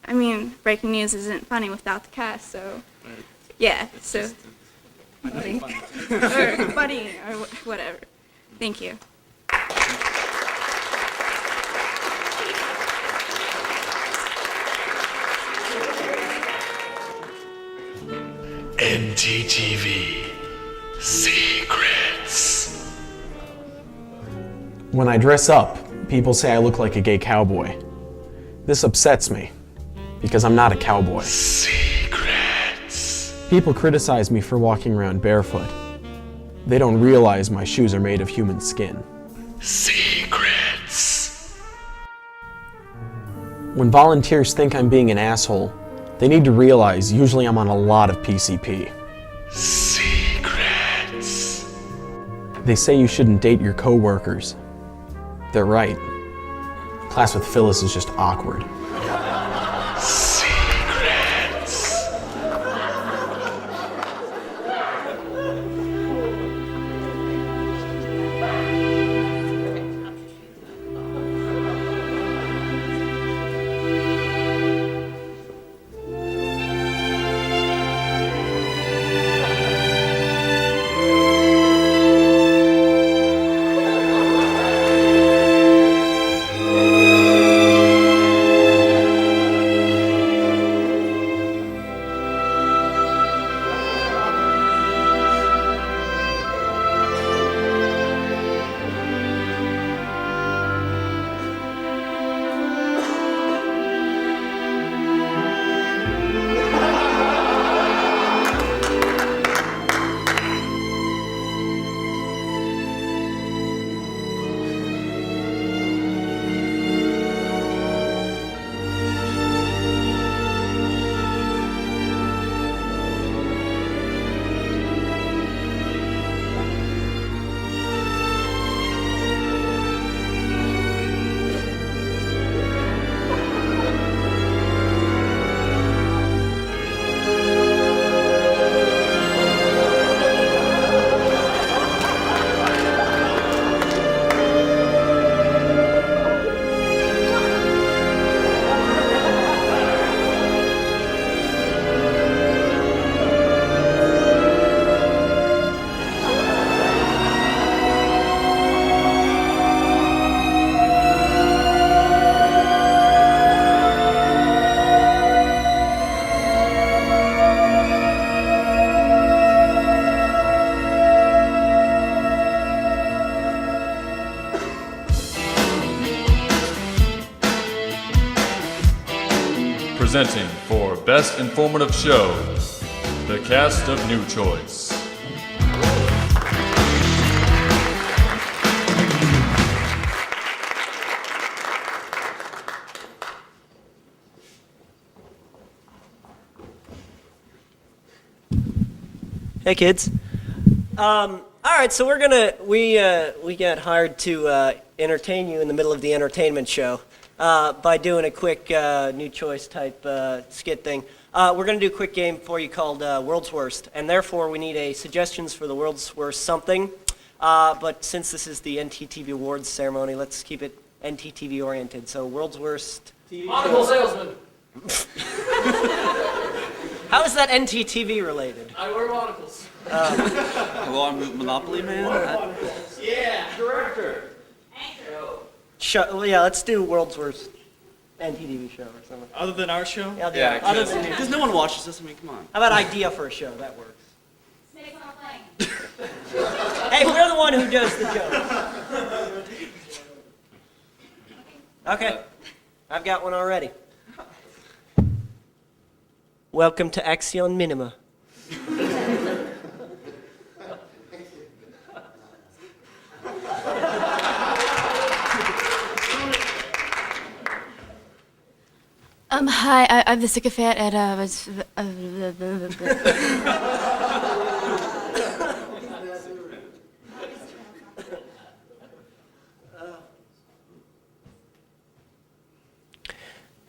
I mean, breaking news isn't funny without the cast. So, yeah. So, funny, or funny, or whatever. Thank you. ntTV Secrets. When I dress up, people say I look like a gay cowboy. This upsets me, because I'm not a cowboy. Secrets. People criticize me for walking around barefoot. They don't realize my shoes are made of human skin. Secrets. When volunteers think I'm being an asshole, they need to realize usually I'm on a lot of PCP. Secrets. They say you shouldn't date your coworkers. They're right. Class with Phyllis is just awkward. Secrets. Presenting for Best Informative Show, the cast of New Choice. Hey kids. All right, so we got hired to entertain you in the middle of the entertainment show by doing a quick New Choice type skit thing. We're gonna do a quick game for you called World's Worst, and therefore we need a suggestions for the World's Worst something. But since this is the ntTV Awards ceremony, let's keep it ntTV oriented. So World's Worst TV Monocle salesman. How is that ntTV related? I wear monocles. Hello, I'm Monopoly Man. Yeah. Director. Yeah, let's do World's Worst ntTV show or something. Other than our show? Yeah, other than Because no one watches this. I mean, come on. How about idea for a show? That works. Hey, we're the one who does the joke. Okay, I've got one already. Welcome to Axion Minima. Hi, I'm the sycophant at,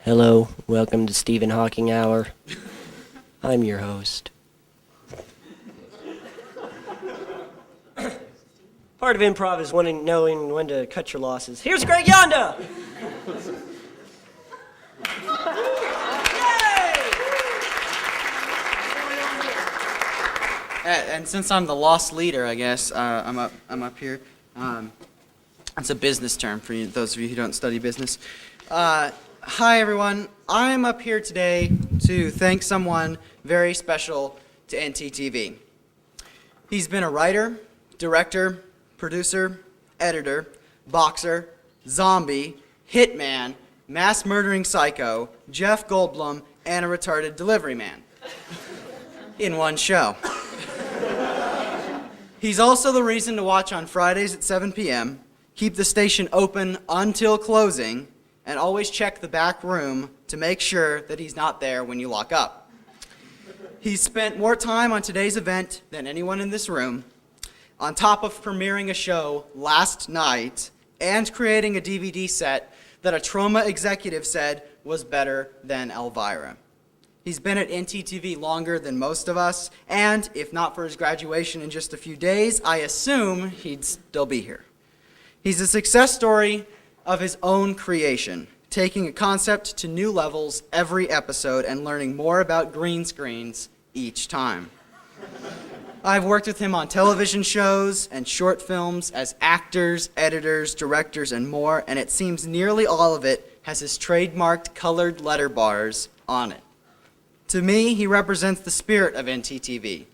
Hello, welcome to Stephen Hawking Hour. I'm your host. Part of improv is knowing when to cut your losses. Here's Greg Yonda! And since I'm the lost leader, I guess I'm up here. It's a business term for you, those of you who don't study business. Hi everyone. I'm up here today to thank someone very special to ntTV. He's been a writer, director, producer, editor, boxer, zombie, hitman, mass murdering psycho, Jeff Goldblum, and a retarded delivery man in one show. He's also the reason to watch on Fridays at 7 p.m., keep the station open until closing, and always check the back room to make sure that he's not there when you lock up. He's spent more time on today's event than anyone in this room, on top of premiering a show last night and creating a DVD set that a trauma executive said was better than Elvira. He's been at ntTV longer than most of us, and if not for his graduation in just a few days, I assume he'd still be here. He's a success story of his own creation, taking a concept to new levels every episode and learning more about green screens each time. I've worked with him on television shows and short films as actors, editors, directors, and more, and it seems nearly all of it has his trademarked colored letter bars on it. To me, he represents the spirit of ntTV,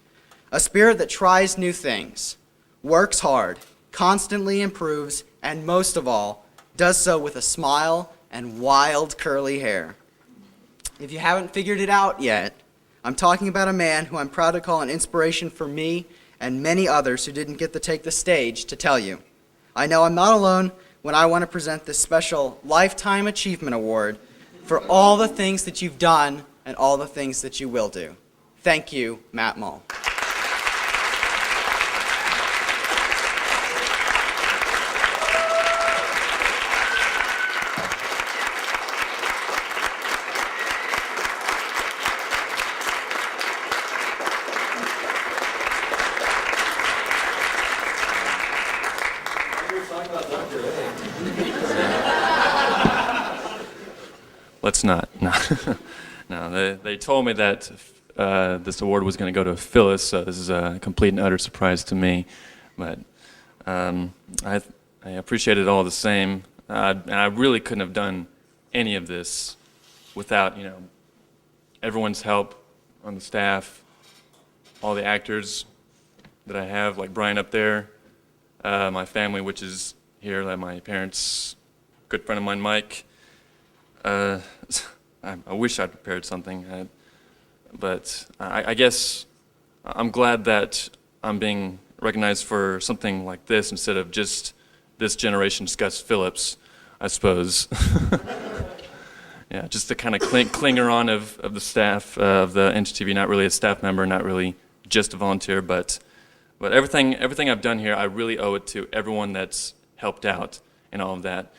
a spirit that tries new things, works hard, constantly improves, and most of all, does so with a smile and wild curly hair. If you haven't figured it out yet, I'm talking about a man who I'm proud to call an inspiration for me and many others who didn't get to take the stage to tell you. I know I'm not alone when I want to present this special Lifetime Achievement Award for all the things that you've done and all the things that you will do. Thank you, Matt Muhl. Let's not. No, no. They told me that this award was going to go to Phyllis, so this is a complete and utter surprise to me. But I appreciate it all the same, and I really couldn't have done any of this without everyone's help on the staff, all the actors that I have, like Brian up there, my family, which is here, like my parents, good friend of mine, Mike. I wish I'd prepared something, but I guess I'm glad that I'm being recognized for something like this instead of just this generation's Gus Phillips, I suppose. Yeah, just the kind of clinger on of the staff of the ntTV, not really a staff member, not really just a volunteer, but everything I've done here, I really owe it to everyone that's helped out in all of that.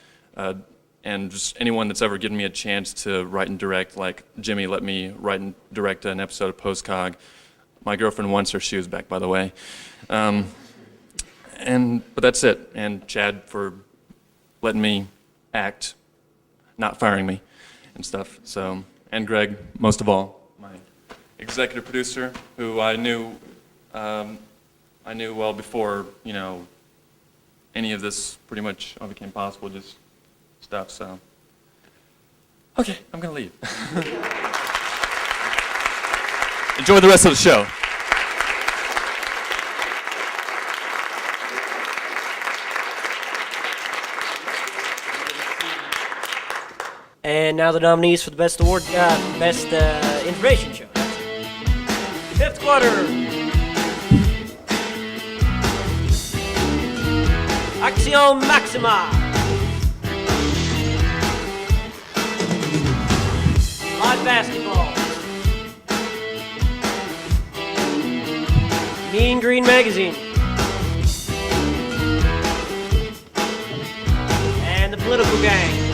And just anyone that's ever given me a chance to write and direct, like Jimmy let me write and direct an episode of Postcog. My girlfriend wants her shoes back, by the way. But that's it. And Chad for letting me act, not firing me and stuff. So, and Greg, most of all, my executive producer, who I knew well before, any of this pretty much all became possible. Just stuff, so. Okay, I'm gonna leave. Enjoy the rest of the show. And now the nominees for the best award, best information show. Fifth quarter. Action Maxima. Live basketball. Mean Green Magazine. And the Political Gang.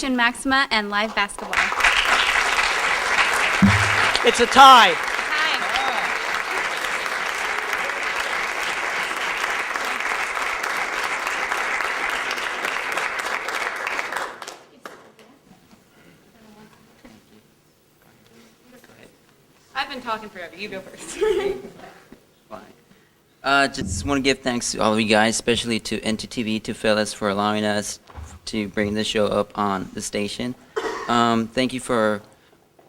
Action Maxima, and live basketball. It's a tie. I've been talking forever. You go first. Just want to give thanks to all of you guys, especially to ntTV, to Phyllis for allowing us to bring the show up on the station. Thank you for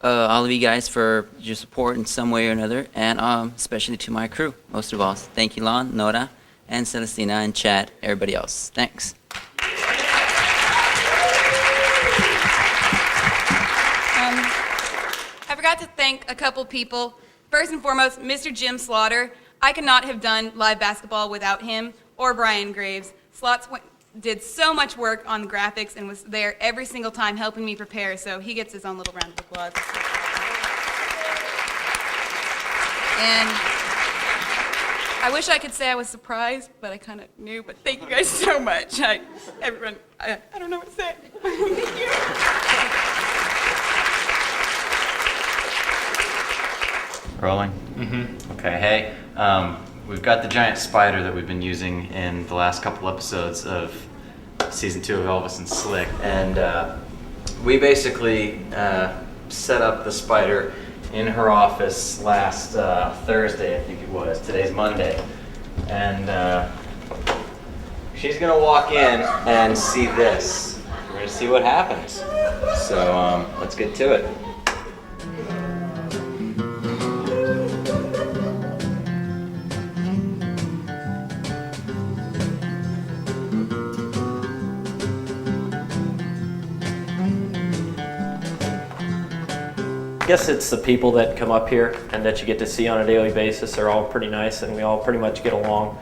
all of you guys for your support in some way or another, and especially to my crew, most of all. Thank you, Lon, Nora, and Celestina, and Chad, everybody else. Thanks. I forgot to thank a couple people. First and foremost, Mr. Jim Slaughter. I could not have done live basketball without him or Brian Graves. Slots did so much work on the graphics and was there every single time helping me prepare, so he gets his own little round of applause. And I wish I could say I was surprised, but I kind of knew, but thank you guys so much. Everyone, I don't know what to say. Thank you. Rolling? Mm-hmm. Okay, hey, we've got the giant spider that we've been using in the last couple episodes of season 2 of Elvis and Slick, and we basically set up the spider in her office last Thursday, I think it was. Today's Monday, and she's gonna walk in and see this. We're gonna see what happens. So let's get to it. I guess it's the people that come up here and that you get to see on a daily basis are all pretty nice, and we all pretty much get along.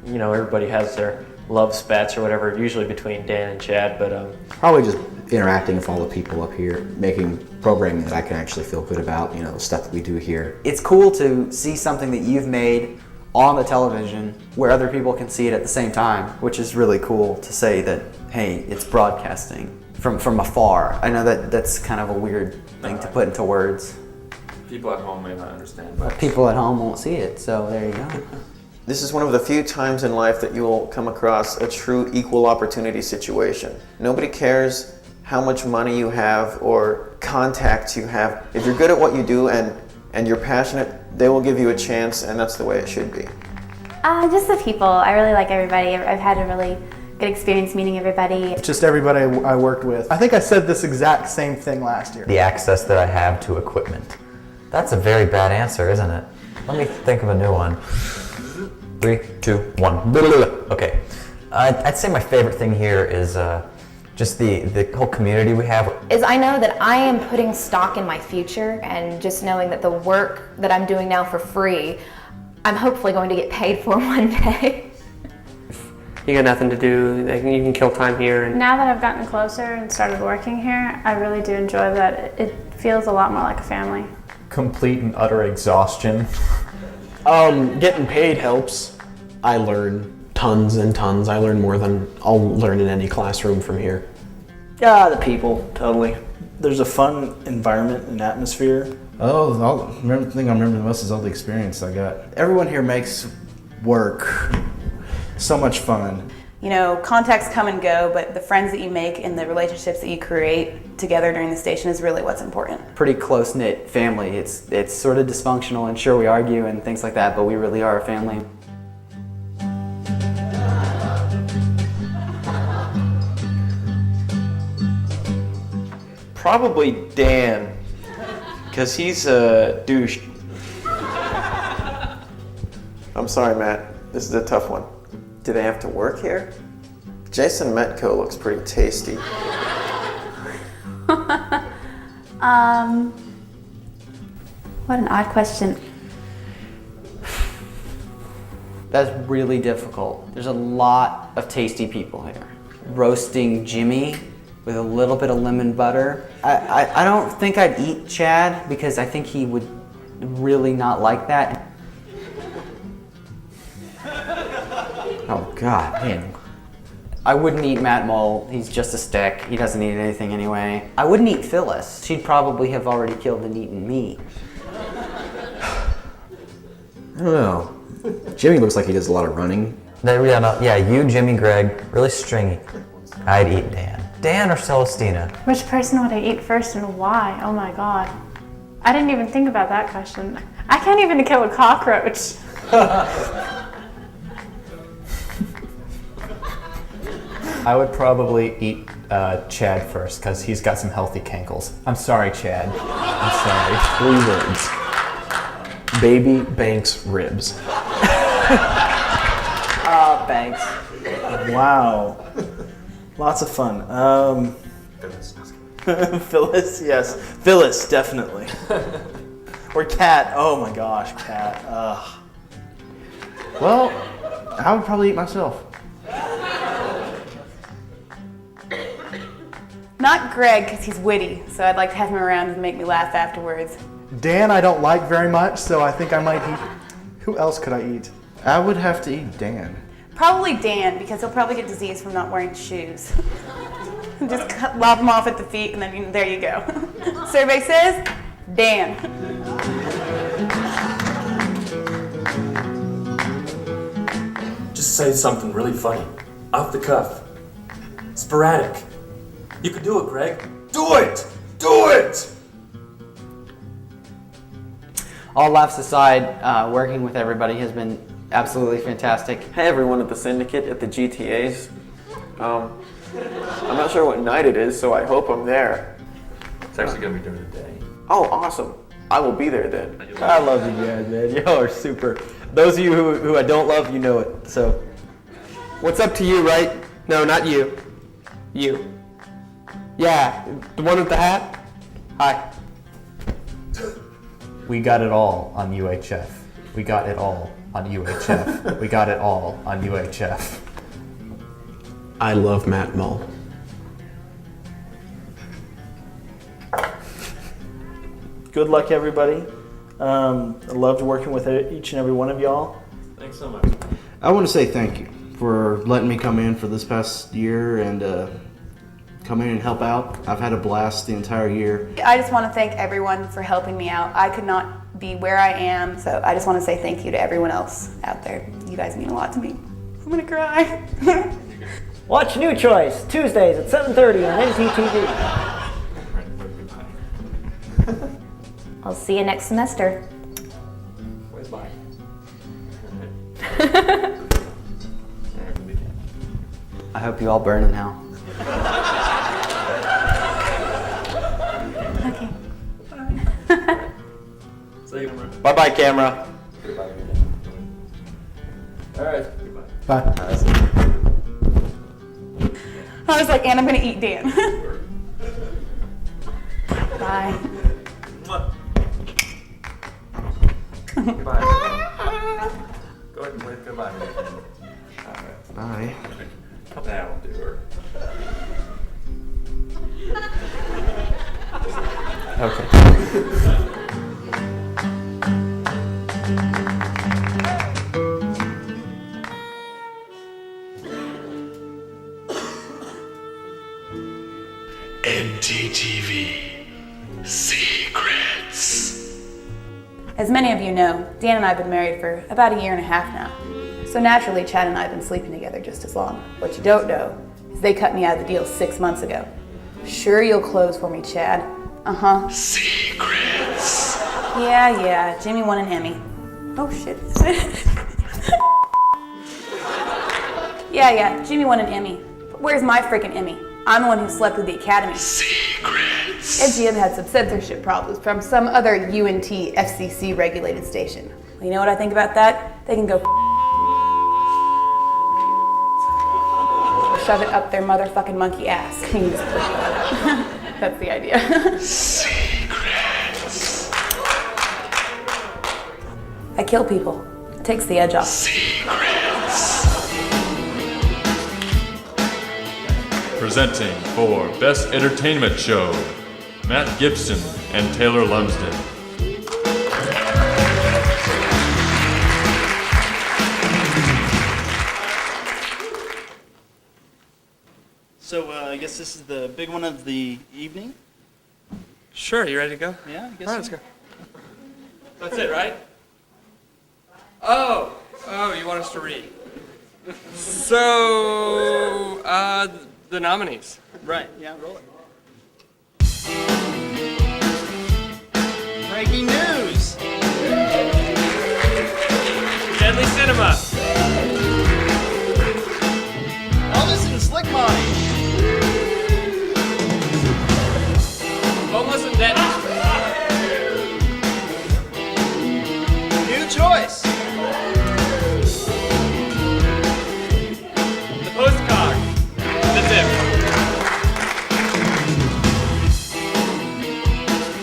You know, everybody has their love spats or whatever, usually between Dan and Chad, but probably just interacting with all the people up here, making programming that I can actually feel good about, you know, the stuff that we do here. It's cool to see something that you've made on the television where other people can see it at the same time, which is really cool to say that, hey, it's broadcasting from afar. I know that that's kind of a weird thing to put into words. People at home may not understand, but people at home won't see it, so there you go. This is one of the few times in life that you will come across a true equal opportunity situation. Nobody cares how much money you have or contacts you have. If you're good at what you do and you're passionate, they will give you a chance, and that's the way it should be. Just the people. I really like everybody. I've had a really good experience meeting everybody. Just everybody I worked with. I think I said this exact same thing last year. The access that I have to equipment. That's a very bad answer, isn't it? Let me think of a new one. 3, 2, 1. Okay. I'd say my favorite thing here is just the whole community we have. Is I know that I am putting stock in my future, and just knowing that the work that I'm doing now for free, I'm hopefully going to get paid for one day. You got nothing to do, you can kill time here. Now that I've gotten closer and started working here, I really do enjoy that. It feels a lot more like a family. Complete and utter exhaustion. Getting paid helps. I learn tons and tons. I learn more than I'll learn in any classroom from here. Yeah, the people, totally. There's a fun environment and atmosphere. The thing I remember the most is all the experience I got. Everyone here makes work so much fun. You know, contacts come and go, but the friends that you make and the relationships that you create together during the station is really what's important. Pretty close-knit family. It's sort of dysfunctional, and sure we argue and things like that, but we really are a family. Probably Dan, because he's a douche. I'm sorry, Matt. This is a tough one. Do they have to work here? Jason Metco looks pretty tasty. What an odd question. That's really difficult. There's a lot of tasty people here. Roasting Jimmy with a little bit of lemon butter. I don't think I'd eat Chad because I think he would really not like that. Oh God, man. I wouldn't eat Matt Muhl. He's just a stick. He doesn't eat anything anyway. I wouldn't eat Phyllis. She'd probably have already killed and eaten me. I don't know. Jimmy looks like he does a lot of running. Yeah, you, Jimmy, Greg, really stringy. I'd eat Dan. Dan or Celestina? Which person would I eat first and why? Oh my god. I didn't even think about that question. I can't even kill a cockroach. I would probably eat Chad first because he's got some healthy cankles. I'm sorry, Chad. I'm sorry. 3 words. Baby Banks ribs. Thanks. Wow. Lots of fun. Phyllis, yes. Phyllis, definitely. Or Cat. Oh my gosh, Cat. Ugh. Well, I would probably eat myself. Not Greg, because he's witty, so I'd like to have him around and make me laugh afterwards. Dan I don't like very much, so I think I might eat... Who else could I eat? I would have to eat Dan. Probably Dan, because he'll probably get disease from not wearing shoes. Just lop him off at the feet, and then there you go. Survey says, Dan. Just say something really funny, off the cuff, sporadic. You can do it, Greg. Do it! Do it! All laughs aside, working with everybody has been absolutely fantastic. Hey everyone at the Syndicate, at the GTAs. I'm not sure what night it is, so I hope I'm there. It's actually gonna be during the day. Oh, awesome. I will be there then. I love you guys, man. Y'all are super. Those of you who I don't love, you know it. So, What's up to you, right? No, not you. You. Yeah, the one with the hat? Hi. We got it all on UHF. We got it all on UHF. We got it all on UHF. I love Matt Muhl. Good luck, everybody. I loved working with each and every one of y'all. Thanks so much. I want to say thank you for letting me come in for this past year and come in and help out. I've had a blast the entire year. I just want to thank everyone for helping me out. I could not be where I am, so I just want to say thank you to everyone else out there. You guys mean a lot to me. I'm gonna cry. Watch New Choice, Tuesdays at 7:30 on ntTV. I'll see you next semester. Bye. I hope you all burn in hell. Okay. Bye-bye, camera. All right. Bye. I was like, and I'm gonna eat Dan. Bye. Goodbye. Go ahead and wave goodbye. All right. Bye. That'll do her. Okay. ntTV Secrets. As many of you know, Dan and I have been married for about a year and a half now. So naturally, Chad and I have been sleeping together just as long. What you don't know is they cut me out of the deal 6 months ago. Sure you'll close for me, Chad. Uh-huh. Secrets. Yeah, Jimmy won an Emmy. Oh shit. Yeah, Jimmy won an Emmy. But where's my freaking Emmy? I'm the one who slept with the Academy. Secrets. And Jim had some censorship problems from some other UNT FCC regulated station. Well, you know what I think about that? They can go shove it up their motherfucking monkey ass. That's the idea. Secrets. I kill people. It takes the edge off. Secrets. Presenting for Best Entertainment Show, Matt Gibson and Taylor Lumsden. So I guess this is the big one of the evening. Sure, you ready to go? Yeah, I guess All right, so. let's go. That's it, right? Oh, you want us to read? So, the nominees. Right, yeah, roll it. Breaking news! Deadly Cinema. Elvis and Slick Money. Homeless and Dead. New choice. The Postcard. That's it.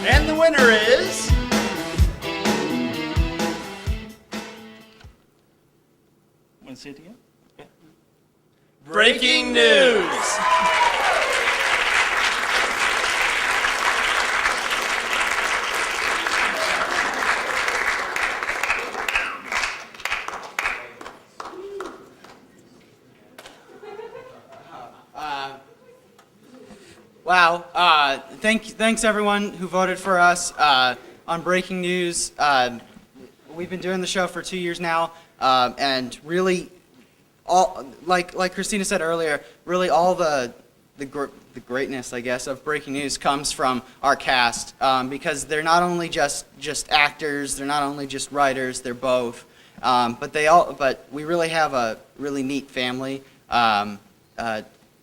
And the winner is... Want to say it again? Yeah. Breaking news. Wow. Thanks everyone who voted for us on Breaking News. We've been doing the show for 2 years now, and really, all like Christina said earlier, really all the greatness, I guess, of Breaking News comes from our cast, because they're not only just actors, they're not only just writers, they're both, but we really have a really neat family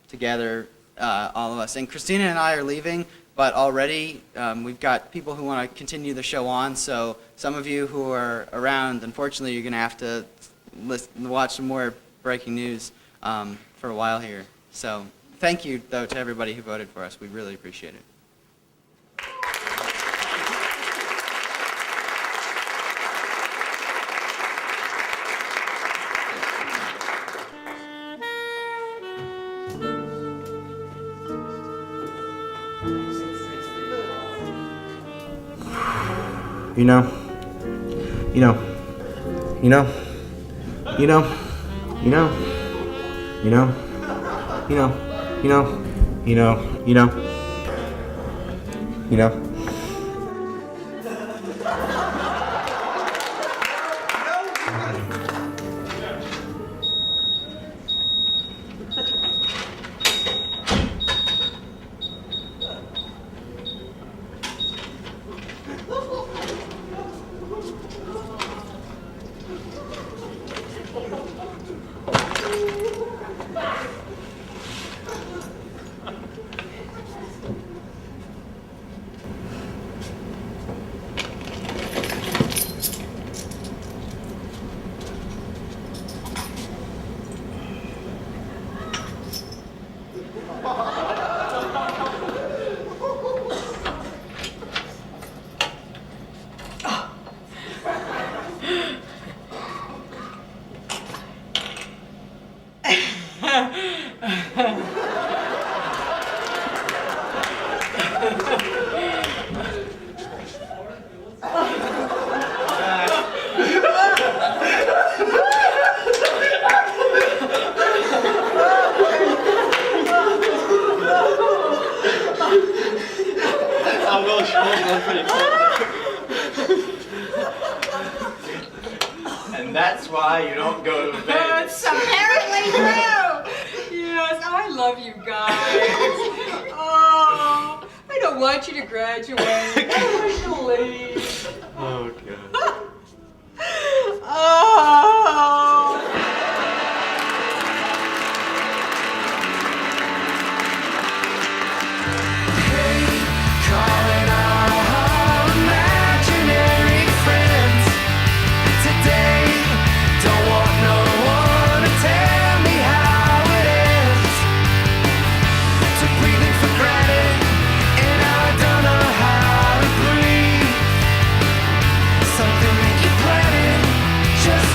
together. All of us. And Christina and I are leaving, but already we've got people who want to continue the show on. So some of you who are around, unfortunately, you're going to have to watch some more Breaking News for a while here. So thank you, though, to everybody who voted for us. We really appreciate it. You know, And that's why you don't go to That's apparently true. Yes, I love you guys. Oh, I don't want you to graduate. I want you to leave. Oh, God. Oh. Calling all imaginary friends today. Don't want no one to tell me how it ends. Took breathing for granted, and I don't know how to breathe. Something that you planted just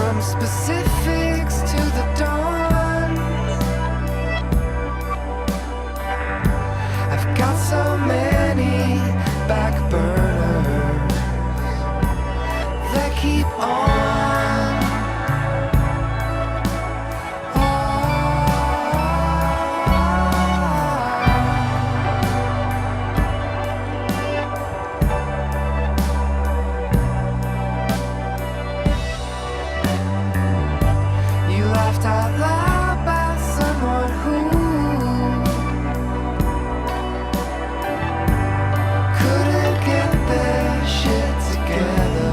From specifics to the dawn, I've got so many back burners that keep on. You laughed out loud by someone who couldn't get their shit together.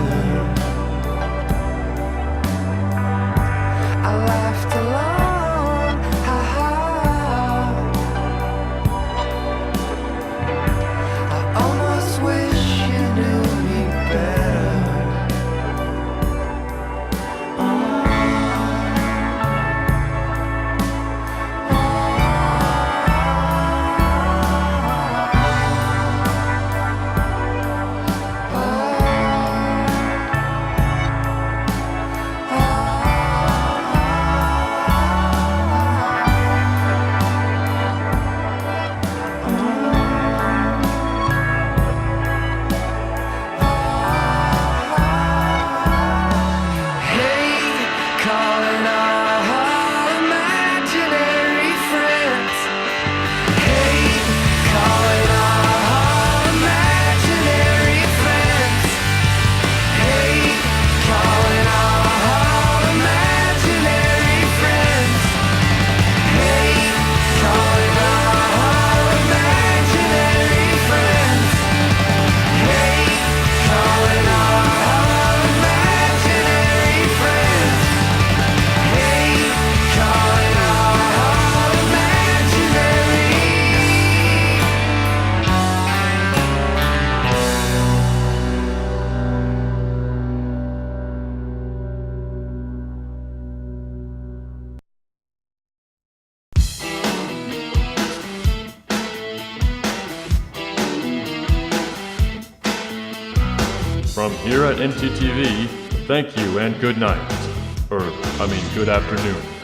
I laughed alone, ha ha. I almost wish you knew me better. Calling all imaginary friends. Hey, calling all imaginary friends. Hey, calling all imaginary friends. Hey, calling all imaginary friends. Hey, calling all imaginary friends. Hey, calling all imaginary. From here at ntTV, thank you and good night. Good afternoon.